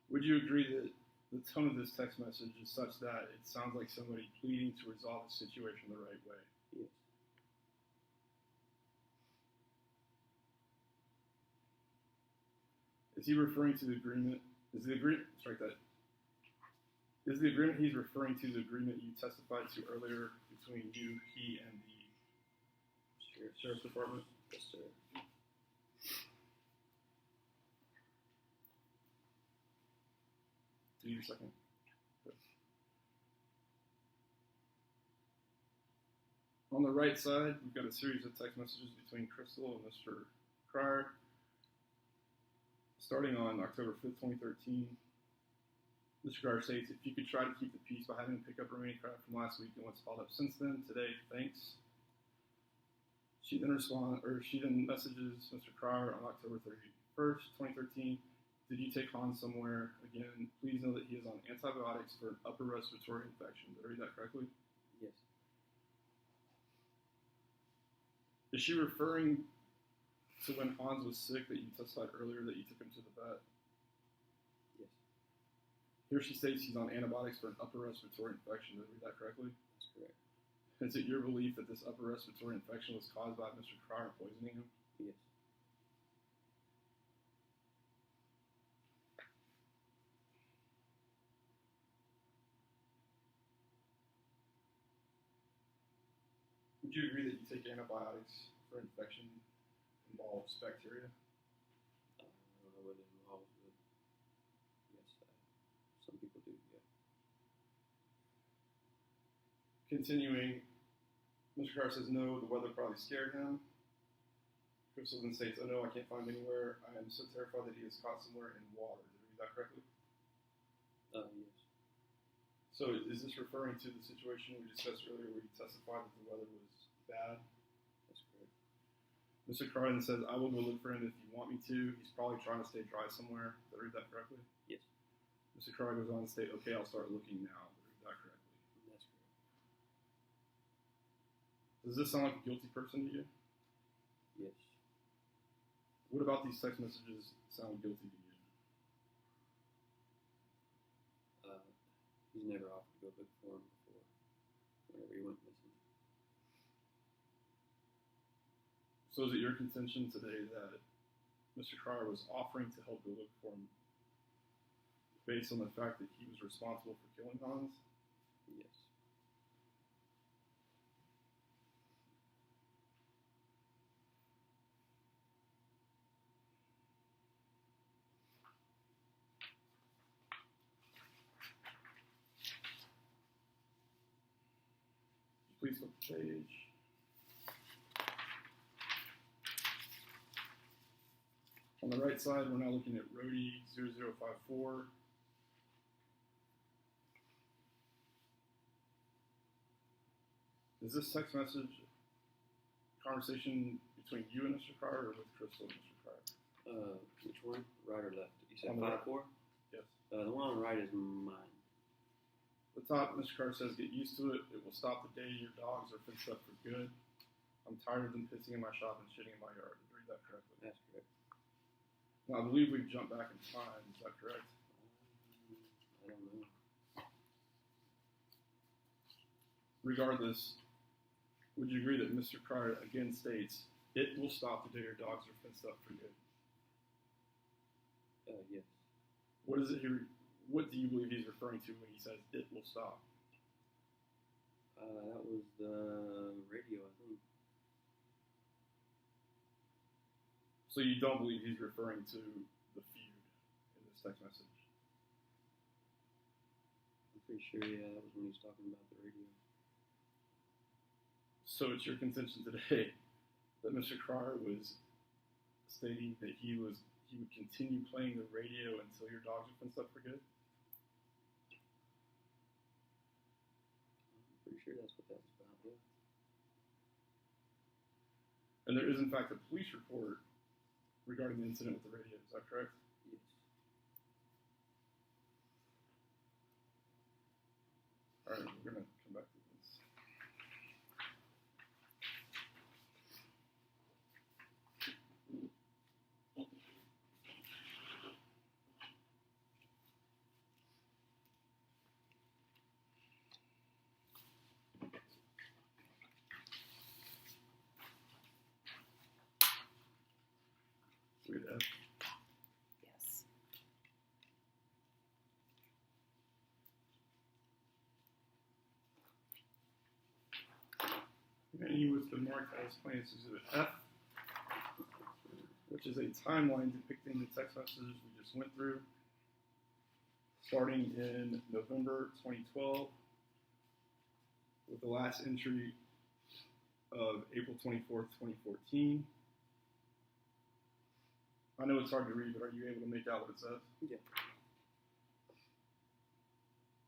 Would you agree that the tone of this text message is such that it sounds like somebody pleading to resolve the situation the right way? Yes. Is he referring to the agreement? Is the agreement, strike that. Is the agreement he's referring to the agreement you testified to earlier between you, he, and the Sheriff's Department? Yes, sir. Do you need a second? On the right side, we've got a series of text messages between Crystal and Mr. Cryer. Starting on October 5th, 2013, Mr. Cryer states, if you could try to keep the peace by having to pick up remaining crap from last week and what's followed up since then, today, thanks. She then messages Mr. Cryer on October 31st, 2013. Did you take Hans somewhere? Again, please know that he is on antibiotics for an upper respiratory infection. Did I read that correctly? Yes. Is she referring to when Hans was sick that you testified earlier that you took him to the vet? Yes. Here she states he's on antibiotics for an upper respiratory infection. Did I read that correctly? That's correct. Is it your belief that this upper respiratory infection was caused by Mr. Cryer poisoning him? Yes. Would you agree that you take antibiotics for infection involves bacteria? I don't know what it involves, but yes, some people do, yeah. Continuing, Mr. Carr says no, the weather probably scared him. Crystal then states, oh no, I can't find him anywhere. I am so terrified that he is caught somewhere in water. Did I read that correctly? Yes. So is this referring to the situation we discussed earlier where you testified that the weather was bad? That's correct. Mr. Carr then says, I will go look for him if you want me to. He's probably trying to stay dry somewhere. Did I read that correctly? Yes. Mr. Carr goes on to state, okay, I'll start looking now. Did I read that correctly? That's correct. Does this sound like a guilty person to you? Yes. What about these text messages sound guilty to you? He's never offered to go look for him before, whenever he went missing. So is it your contention today that Mr. Cryer was offering to help go look for him based on the fact that he was responsible for killing Hans? Yes. Please flip the page. On the right side, we're now looking at Rohde 0054. Is this text message conversation between you and Mr. Cryer or with Crystal and Mr. Cryer? Which one? Right or left? You said On the right. 5-4? Yes. The one on the right is mine. The top, Mr. Cryer says, get used to it. It will stop the day your dogs are fenced up for good. I'm tired of them pissing in my shop and shitting in my yard. Did I read that correctly? That's correct. Now, I believe we've jumped back in time. Is that correct? I don't know. Regardless, would you agree that Mr. Cryer again states, it will stop the day your dogs are fenced up for good? Yes. What is it here? What do you believe he's referring to when he says it will stop? That was the radio, I think. So you don't believe he's referring to the feud in this text message? I'm pretty sure, yeah, that was when he was talking about the radio. So it's your contention today that Mr. Cryer was stating that he would continue playing the radio until your dogs are fenced up for good? I'm pretty sure that's what that was about, yeah. And there is, in fact, a police report regarding the incident with the radio. Is that correct? Yes. we had F. Yes. Menu was been marked as Plaintiff's Exhibit F, which is a timeline depicting the text messages we just went through, starting in November 2012, with the last entry of April 24th, 2014. I know it's hard to read, but are you able to make out what it says? Yeah.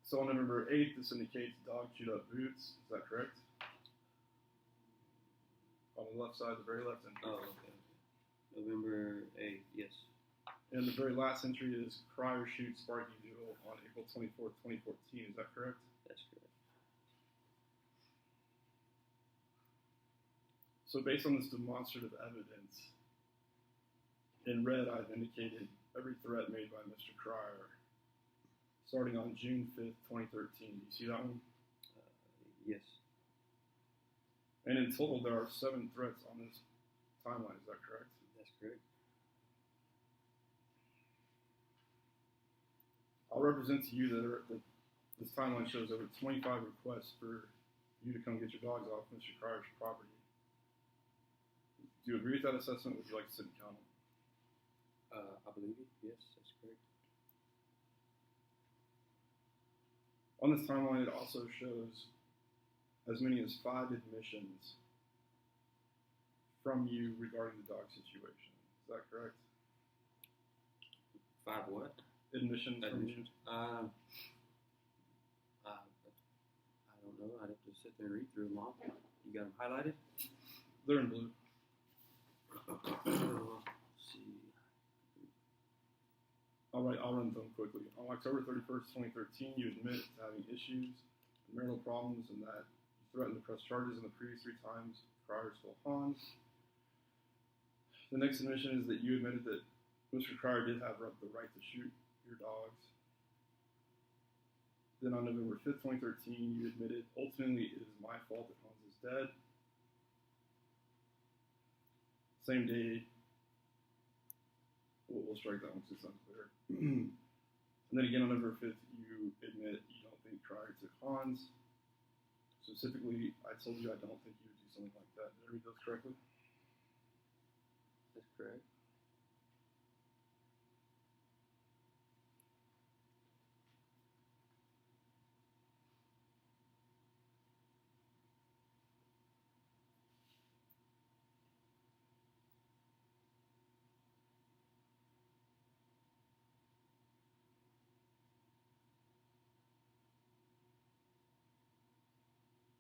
So on November 8th, this indicates dog chewed up boots. Is that correct? On the left side, the very left entry. Oh, okay. November 8th, yes. And the very last entry is Crier shoots Sparky Doodle on April 24th, 2014. Is that correct? That's correct. So based on this demonstrative evidence, in red I've indicated every threat made by Mr. Crier starting on June 5th, 2013. Do you see that one? Yes. And in total, there are 7 threats on this timeline. Is that correct? That's correct. I'll represent to you that this timeline shows over 25 requests for you to come get your dogs off Mr. Crier's property. Do you agree with that assessment? Would you like to sit and count them? I believe it. Yes, that's correct. On this timeline, it also shows as many as 5 admissions from you regarding the dog situation. Is that correct? 5 what? Admissions from you. Admissions. I don't know. I'd have to sit there and read through them all. You got them highlighted? They're in blue. Let's see. All right, I'll run through them quickly. On October 31st, 2013, you admit to having issues, marital problems, and that you threatened to press charges in the previous 3 times Crier stole Hans. The next admission is that you admitted that Mr. Crier did have the right to shoot your dogs. Then on November 5th, 2013, you admitted, ultimately, it is my fault that Hans is dead. Same day, we'll strike that one because it's unclear. And then again on November 5th, you admit you don't think Crier took Hans. Specifically, I told you I don't think you would do something like that. Did I read those correctly? That's correct.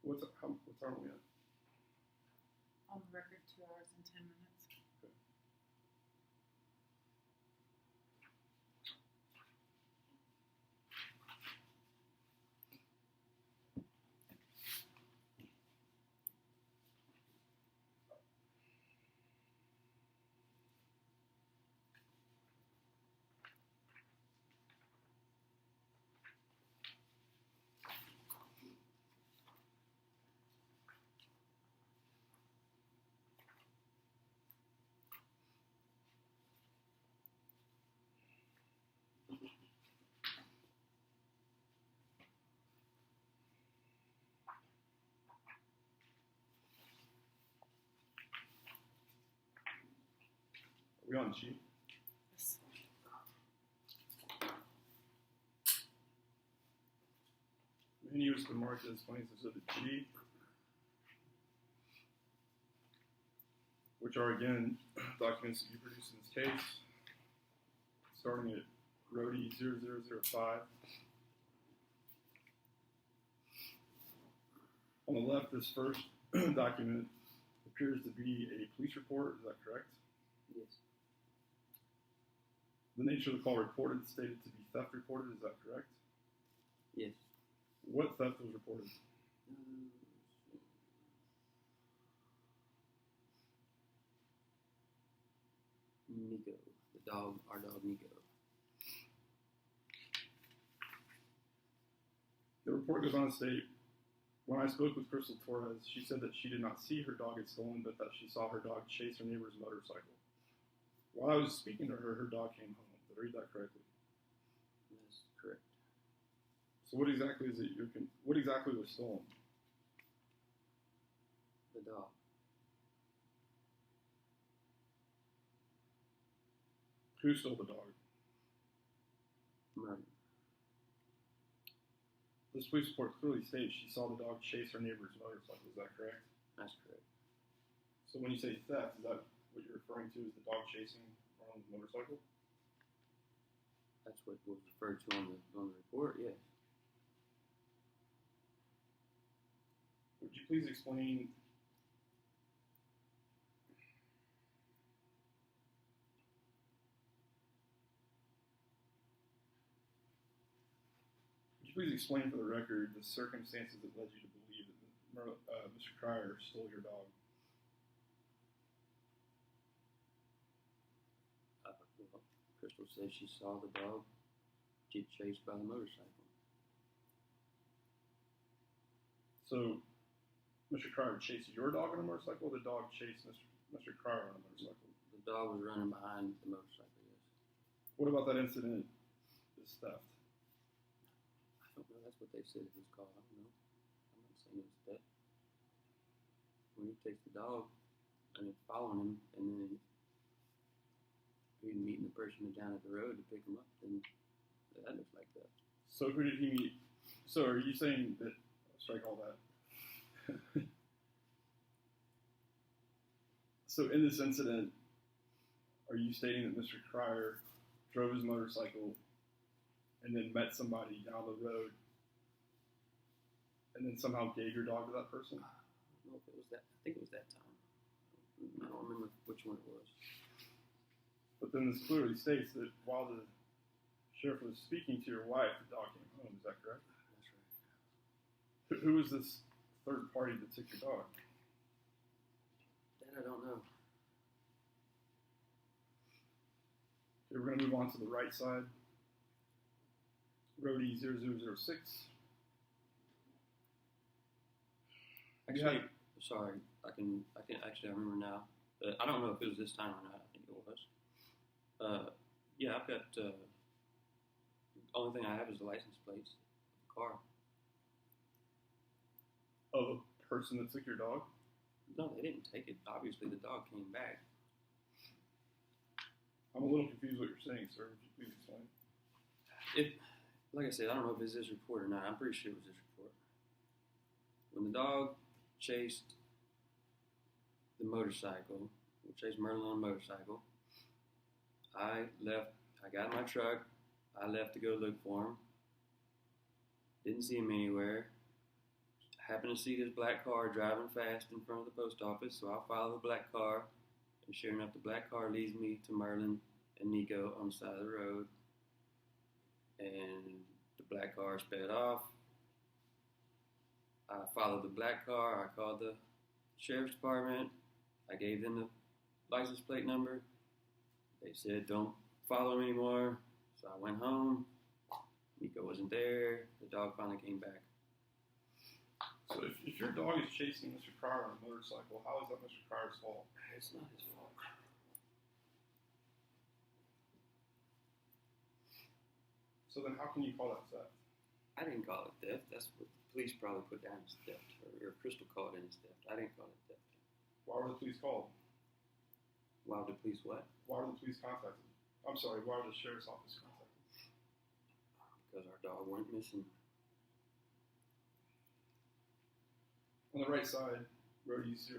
What time are we at? On the record, 2 hours and 10 minutes. Are we on G? Yes. Menu has been marked as Plaintiff's Exhibit G, which are again documents that you produced in this case, starting at Rohde 0005. On the left, this first document appears to be a police report. Is that correct? Yes. The nature of the call reported stated to be theft reported. Is that correct? Yes. What theft was reported? Nico, the dog, our dog Nico. The report goes on to state, when I spoke with Crystal Torres, she said that she did not see her dog get stolen, but that she saw her dog chase her neighbor's motorcycle. While I was speaking to her, her dog came home. Did I read that correctly? That's correct. So what exactly is it what exactly was stolen? The dog. Who stole the dog? Murder. This police report clearly states she saw the dog chase her neighbor's motorcycle. Is that correct? That's correct. So when you say theft, is that what you're referring to as the dog chasing on the motorcycle? That's what was referred to on the report. Yes. Would you please explain? Would you please explain for the record the circumstances that led you to believe that Mr. Cryer stole your dog? Well, Crystal said she saw the dog get chased by the motorcycle. So, Mr. Cryer chased your dog on a motorcycle, or the dog chased Mr. Cryer on a motorcycle? The dog was running behind the motorcycle, yes. What about that incident is theft? I don't know. That's what they said it was called. I don't know. I'm not saying it's that. When he takes the dog and it's following him, and then he's meeting the person down at the road to pick him up, then that looks like that. So who did he meet? So are you saying that, strike all that. So in this incident, are you stating that Mr. Cryer drove his motorcycle and then met somebody down the road and then somehow gave your dog to that person? I don't know if it was that. I think it was that time. I don't remember which one it was. But then this clearly states that while the sheriff was speaking to your wife, the dog came home. Is that correct? That's right. Who was this third party that took your dog? That I don't know. Okay, we're going to move on to the right side. Rohde 0006. Actually, sorry. I can actually I remember now. I don't know if it was this time or not. I think it was. Yeah, I've got. The only thing I have is the license plates of the car. Of a person that took your dog? No, they didn't take it. Obviously, the dog came back. I'm a little confused what you're saying, sir. Would you please explain? Like I said, I don't know if it's this report or not. I'm pretty sure it was this report. When the dog chased the motorcycle, chased Merlin on a motorcycle, I left. I got in my truck. I left to go look for him. Didn't see him anywhere. Happened to see this black car driving fast in front of the post office, so I follow the black car. And sure enough, the black car leads me to Merlin and Nico on the side of the road. And the black car sped off. I followed the black car. I called the sheriff's department. I gave them the license plate number. They said, don't follow him anymore. So I went home. Nico wasn't there. The dog finally came back. So if your dog is chasing Mr. Cryer on a motorcycle, how is that Mr. Cryer's fault? It's not his fault. So then how can you call that theft? I didn't call it theft. That's what the police probably put down as theft. Or Crystal called it as theft. I didn't call it theft. Why were the police called? Why would the police what? Why were the police contacted? I'm sorry, why were the sheriff's office contacted? Because our dog went missing. On the right side, Rohde 0006.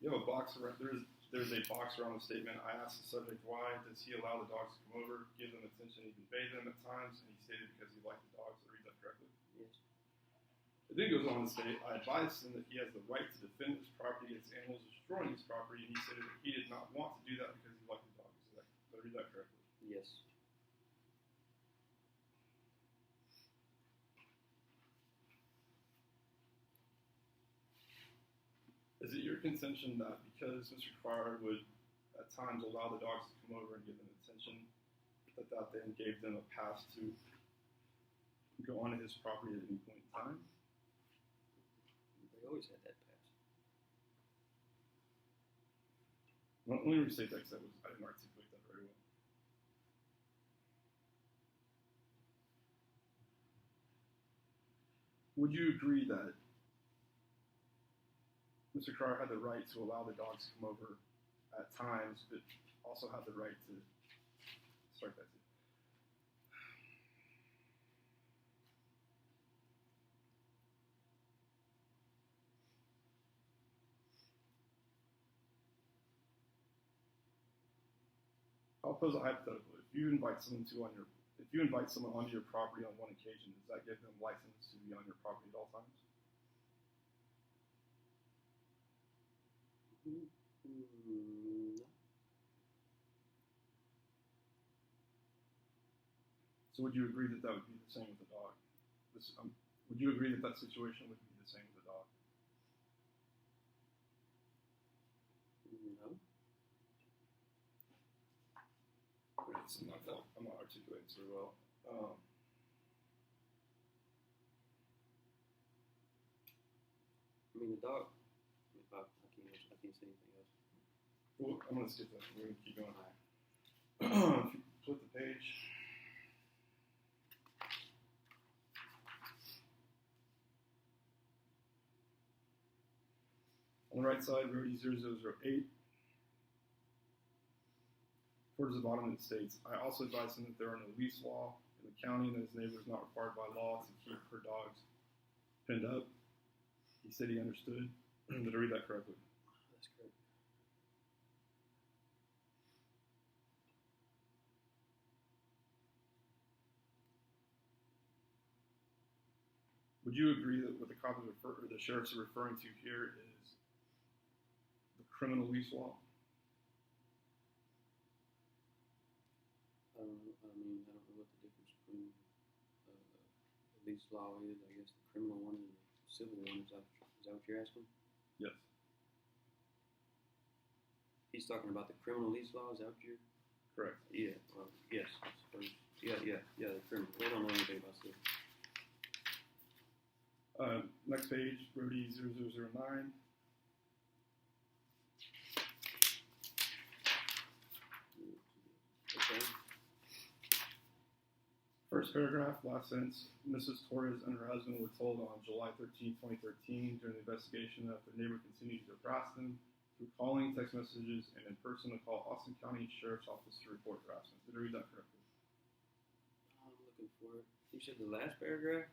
You have a box around, there's a box around the statement. I asked the subject why does he allow the dogs to come over, give them attention, even bathe them at times, and he stated because he liked the dogs. Did I read that correctly? Yes. It then goes on to state, I advised him that he has the right to defend his property against animals destroying his property, and he stated that he did not want to do that because he liked the dogs. Did I read that correctly? Yes. Is it your contention that because Mr. Cryer would at times allow the dogs to come over and give them attention, that then gave them a pass to go onto his property at any point in time? We always had that pass. Let me restate that because I didn't articulate that very well. Would you agree that Mr. Cryer had the right to allow the dogs to come over at times, but also had the right to start that too? I'll pose a hypothetical. If you invite someone onto your property on one occasion, does that give them license to be on your property at all times? No. So would you agree that that would be the same with the dog? Would you agree that that situation would be the same with the dog? No. I'm not articulating this very well. I mean, the dog. I can't say anything else. Well, I'm going to skip that. We're going to keep going. All right. If you flip the page. On the right side, Rohde 0008. Towards the bottom it states, I also advise him that there are no leash law in the county and that his neighbor is not required by law to keep her dogs pinned up. He said he understood. Did I read that correctly? That's correct. Would you agree that what the sheriffs are referring to here is the criminal leash law? I don't know what the difference between the lease law is. I guess the criminal one and the civil one. Is that what you're asking? Yes. He's talking about the criminal lease law. Is that what you're? Correct. Yeah. Well, yes. I suppose. Yeah. The criminal. They don't know anything about civil. Next page, Rohde 0009. Okay. First paragraph, last sentence. Mrs. Torres and her husband were told on July 13, 2013, during the investigation that their neighbor continued to harass them through calling, text messages, and in person to call Austin County Sheriff's Office to report harassment. Did I read that correctly? I'm looking for it. You said the last paragraph?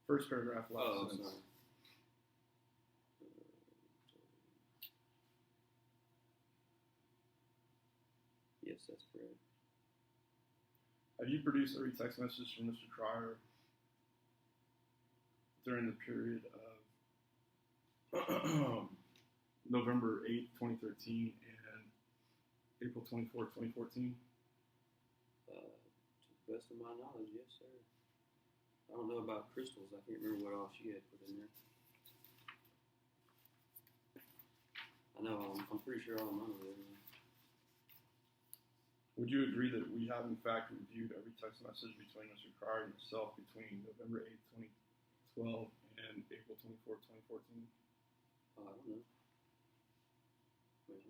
First paragraph, last sentence. Sorry. Yes, that's correct. Have you produced every text message from Mr. Cryer during the period of November 8, 2013 and April 24, 2014? To the best of my knowledge, yes, sir. I don't know about crystals. I can't remember what all she had put in there. I know, I'm pretty sure all mine were there. Would you agree that we have in fact reviewed every text message between Mr. Cryer and yourself between November 8, 2012 and April 24, 2014? I don't know. Well,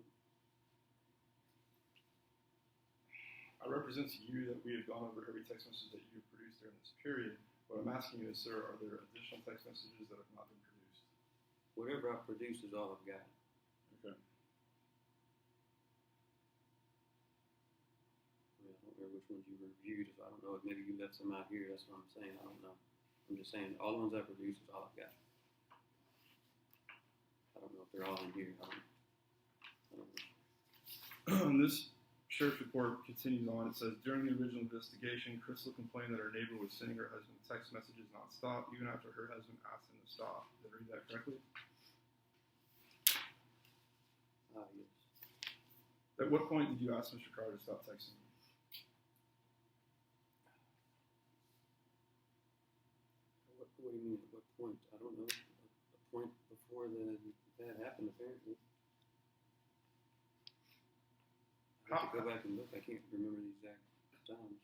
I represent to you that we have gone over every text message that you have produced during this period. What I'm asking you is, sir, are there additional text messages that have not been produced? whatever I produce is all I've got. Okay. I don't remember which ones you reviewed. So I don't know if maybe you left some out here. That's what I'm saying. I don't know. I'm just saying all the ones I produce is all I've got. I don't know if they're all in here. I don't know. This sheriff's report continues on. It says, during the original investigation, Crystal complained that her neighbor was sending her husband text messages nonstop, even after her husband asked him to stop. Did I read that correctly? Yes. At what point did you ask Mr. Carter to stop texting you? What do you mean? At what point? I don't know. A point before that happened, apparently. I have to go back and look. I can't remember the exact times.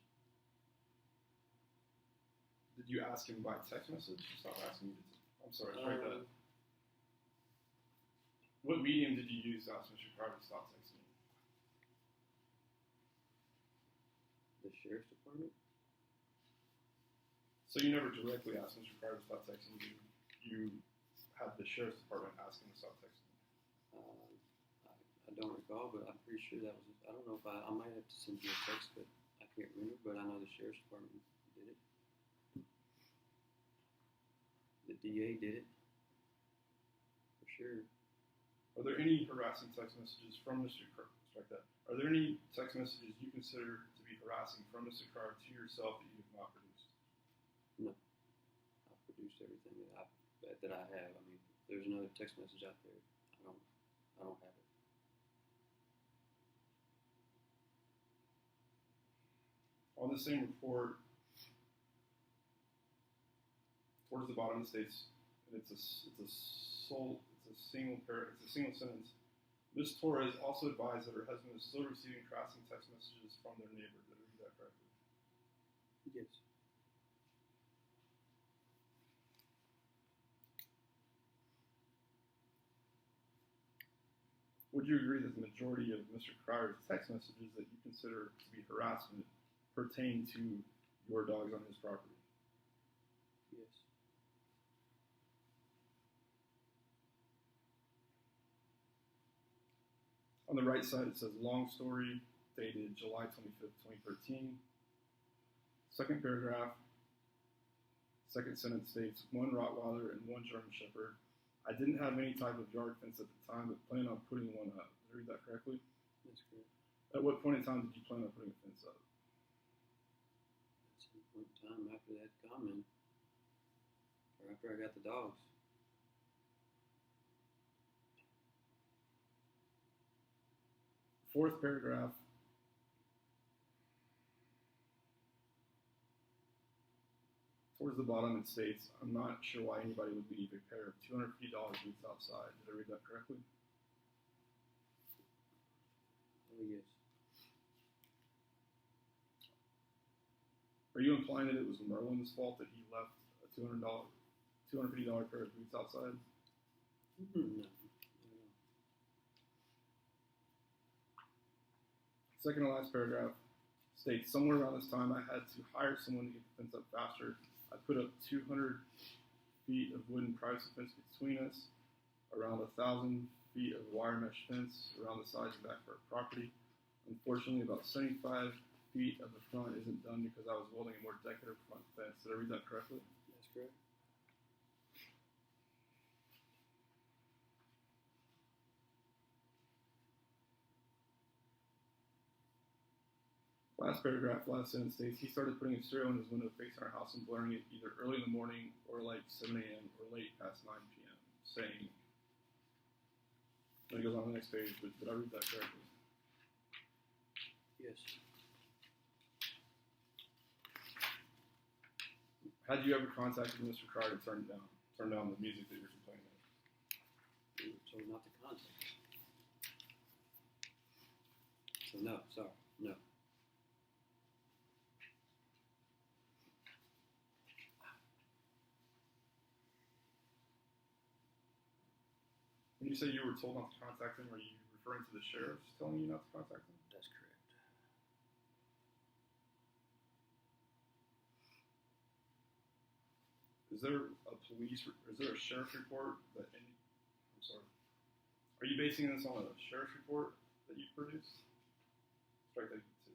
Did you ask him by text message? Stop asking you to. I'm sorry. Write that. What medium did you use to ask Mr. Carter to stop texting you? The sheriff's department? So you never directly asked Mr. Carter to stop texting you. You had the sheriff's department ask him to stop texting you. I don't recall, but I'm pretty sure that was. I don't know if I might have to send you a text, but I can't remember. But I know the sheriff's department did it. The DA did it for sure. Are there any harassing text messages from Mr. Carter? Strike that. Are there any text messages you consider to be harassing from Mr. Carter to yourself that you have not produced? No, I've produced everything that I have. I mean, if there's another text message out there, I don't have it. On the same report, towards the bottom, it states, and it's a single sentence. Ms. Torres also advised that her husband is still receiving harassing text messages from their neighbor. Did I read that correctly? Yes. Would you agree that the majority of Mr. Crier's text messages that you consider to be harassment pertain to your dogs on his property? Yes. On the right side, it says long story, dated July 25th, 2013. Second paragraph, second sentence states, one Rottweiler and one German Shepherd. I didn't have any type of yard fence at the time, but plan on putting one up. Did I read that correctly? That's correct. At what point in time did you plan on putting a fence up? At some point in time after that comment, or after I got the dogs. Fourth paragraph, towards the bottom it states, I'm not sure why anybody would leave a pair of $250 boots outside. Did I read that correctly? Oh, yes. Are you implying that it was Merlin's fault that he left a $250 pair of boots outside? No. Second to last paragraph states, somewhere around this time I had to hire someone to get the fence up faster. I put up 200 feet of wooden privacy fence between us, around 1,000 feet of wire mesh fence around the sides and back of our property. Unfortunately, about 75 feet of the front isn't done because I was welding a more decorative front fence. Did I read that correctly? That's correct. Last paragraph, last sentence states, he started putting a stereo in his window facing our house and blaring it either early in the morning or like 7 a.m. or late past 9 p.m., saying, then it goes on to the next page, but did I read that correctly? Yes. Had you ever contacted Mr. Crier to turn down the music that you were complaining of? We were told not to contact. So no, sorry, no. When you say you were told not to contact him, are you referring to the sheriffs telling you not to contact him? That's correct. Is there a sheriff's report I'm sorry. Are you basing this on a sheriff's report that you produced? Strike that too.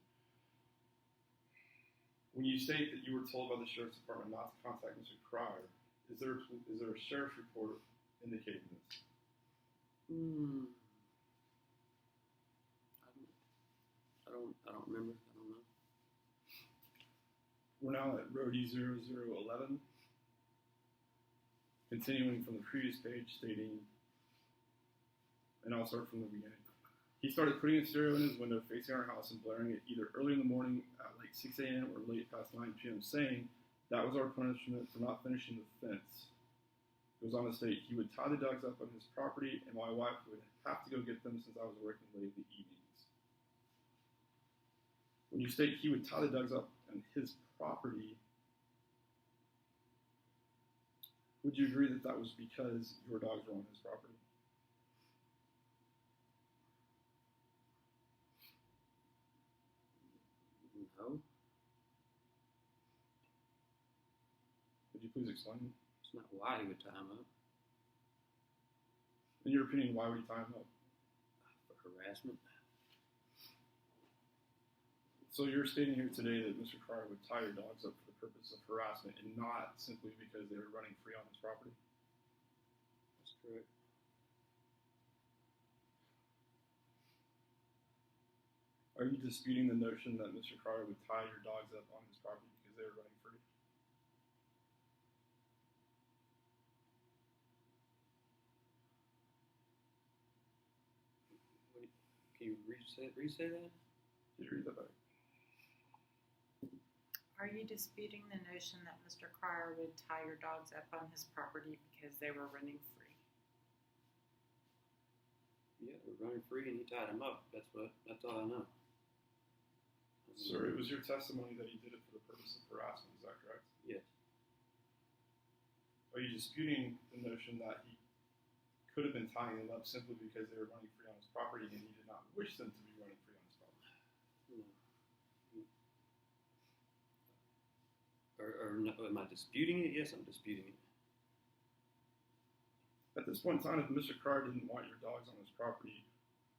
When you state that you were told by the sheriff's department not to contact Mr. Crier, is there a sheriff's report indicating this? I don't remember. I don't know. We're now at Rohde 0011. Continuing from the previous page stating, and I'll start from the beginning. He started putting a stereo in his window facing our house and blaring it either early in the morning at like 6 a.m. or late past 9 p.m., saying that was our punishment for not finishing the fence. It goes on to state he would tie the dogs up on his property and my wife would have to go get them since I was working late in the evenings. When you state he would tie the dogs up on his property, would you agree that that was because your dogs were on his property? No, Would you please explain? it's not why he would tie him up. In your opinion, why would he tie him up? For harassment. So you're stating here today that Mr. Cryer would tie your dogs up for the purpose of harassment and not simply because they were running free on his property? That's correct. Are you disputing the notion that Mr. Cryer would tie your dogs up on his property because they were running free? Can you re-say that? Did you read that back? Are you disputing the notion that Mr. Cryer would tie your dogs up on his property because they were running free? Yeah, they were running free and he tied him up. That's all I know. Sir, it was your testimony that he did it for the purpose of harassment, is that correct? Yes. Are you disputing the notion that he could have been tying them up simply because they were running free on his property and he did not wish them to be running free on his property? No. Or no, am I disputing it? Yes, I'm disputing it. At this point in time, if Mr. Cryer didn't want your dogs on his property,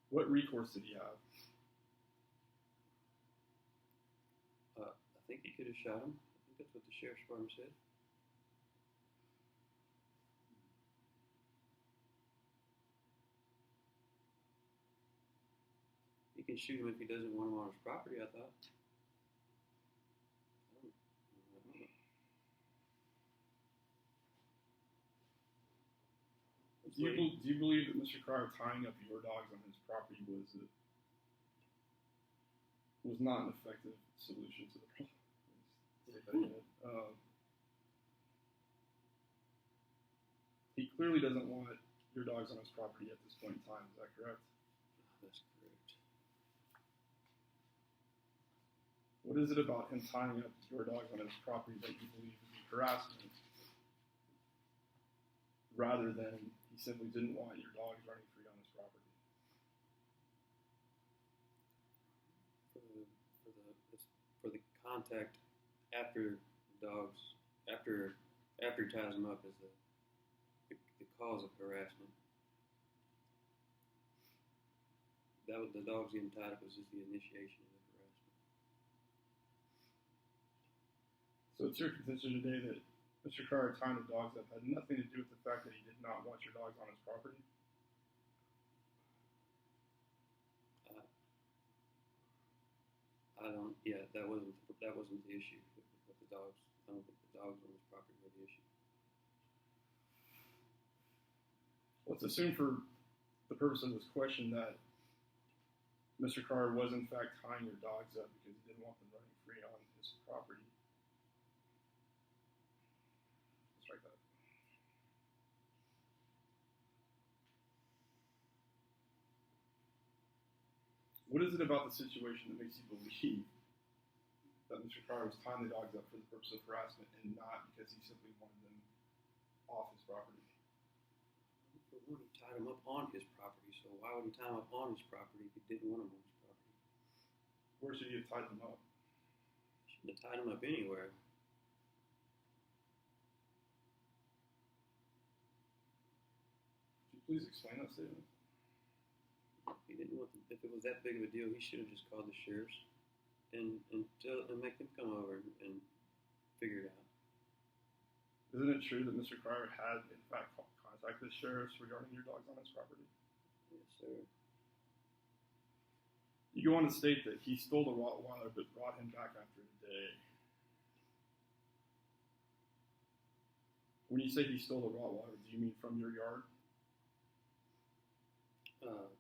what recourse did he have? I think he could have shot him. I think that's what the sheriff's department said. He can shoot him if he doesn't want him on his property, I thought. I don't know. Do you believe that Mr. Cryer tying up your dogs on his property was not an effective solution to the problem? He clearly doesn't want your dogs on his property at this point in time. Is that correct? That's correct. What is it about him tying up your dogs on his property that you believe would be harassment, rather than he simply didn't want your dogs running free on his property? For the contact after dogs after he ties them up is the cause of harassment. That was the dogs getting tied up was just the initiation of the harassment. So it's your contention today that Mr. Cryer tying the dogs up had nothing to do with the fact that he did not want your dogs on his property? I don't. Yeah, that wasn't the issue with the dogs. I don't think the dogs on his property were the issue. Let's assume for the purpose of this question that Mr. Cryer was in fact tying your dogs up because he didn't want them running free on his property. Let's write that. What is it about the situation that makes you believe that Mr. Cryer was tying the dogs up for the purpose of harassment and not because he simply wanted them off his property? For one, he tied them up on his property, so why would he tie them up on his property if he didn't want them on his property? Where should he have tied them up? He shouldn't have tied them up anywhere. Could you please explain that statement? If he didn't want them, if it was that big of a deal, he should have just called the sheriffs and make them come over and figure it out. Isn't it true that Mr. Cryer had, in fact, contacted the sheriffs regarding your dogs on his property? Yes, sir. You go on to state that he stole the Rottweiler but brought him back after a day. When you say he stole the Rottweiler, do you mean from your yard? No.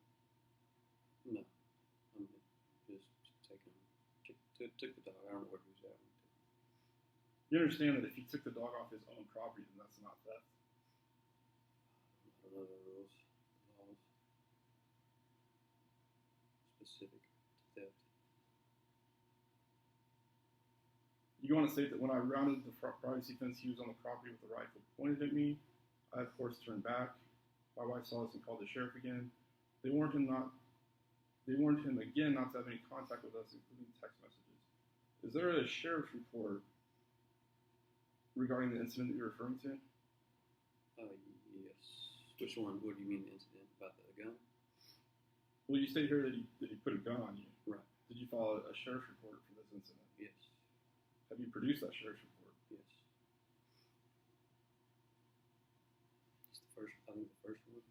I'm just taking took the dog. I don't know where he was at. You understand that if he took the dog off his own property, then that's not theft? I don't know the rules, the laws, specific to theft. You go on to state that when I rounded the privacy fence, he was on the property with the rifle pointed at me. I, of course, turned back. My wife saw this and called the sheriff again. They warned him again not to have any contact with us, including text messages. Is there a sheriff's report regarding the incident that you're referring to? Yes. Which one? What do you mean the incident about the gun? Well, you state here that he put a gun on you. Right. Did you file a sheriff's report for this incident? Yes. Have you produced that sheriff's report? Yes. It's the first. I think the first one.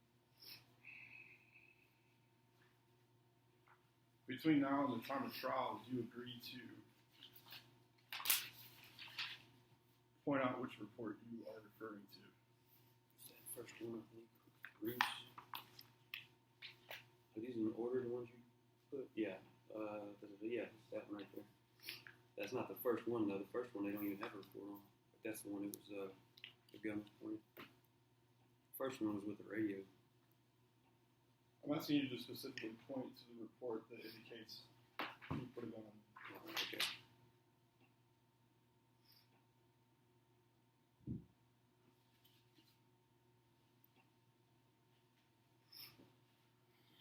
Between now and the time of trial, did you agree to point out which report you are referring to? It's that first one, I think. Bruce. Are these in order, the ones you put? Yeah. Yeah, it's that one right there. That's not the first one, though. The first one, they don't even have a report on. But that's the one that was the gun pointed. First one was with the radio. I'm asking you to specifically point to the report that indicates you put a gun on. Oh, okay.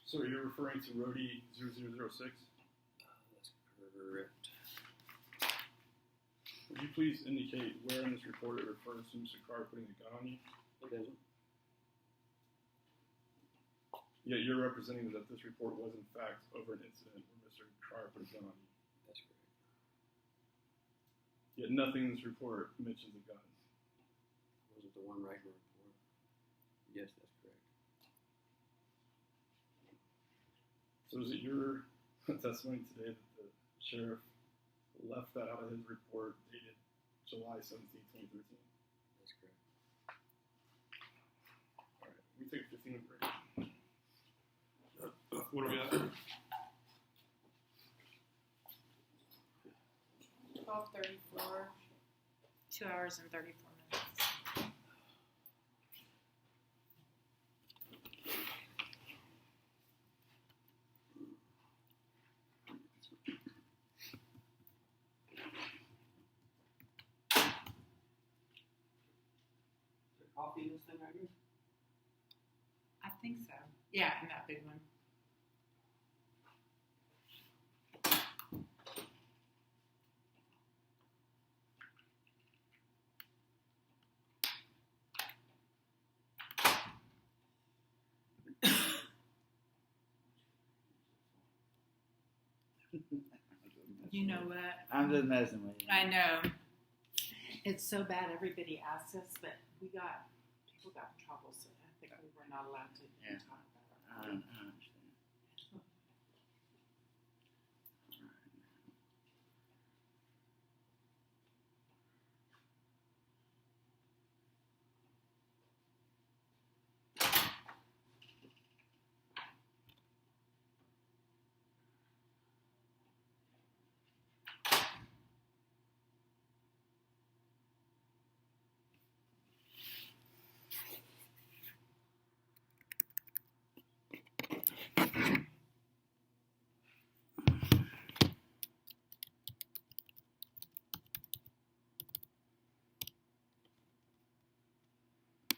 So you're referring to Rohde 0006? That's correct. Would you please indicate where in this report it refers to Mr. Carr putting a gun on you? It doesn't. Yet you're representing that this report was in fact over an incident where Mr. Carr put a gun on you. That's correct. Yet nothing in this report mentions a gun. Wasn't the one right in the report? Yes, that's correct. So is it your testimony today that the sheriff left that out of his report dated July 17, 2013? That's correct. All right, we take a 15-minute break. What are we at? 12:34. 2 hours and 34 minutes. Is there coffee in this thing right here? I think so. Yeah, in that big one. You know what? I'm just messing with you. I know. It's so bad everybody asks us, but people got in trouble, so I think we were not allowed to Yeah. talk about it.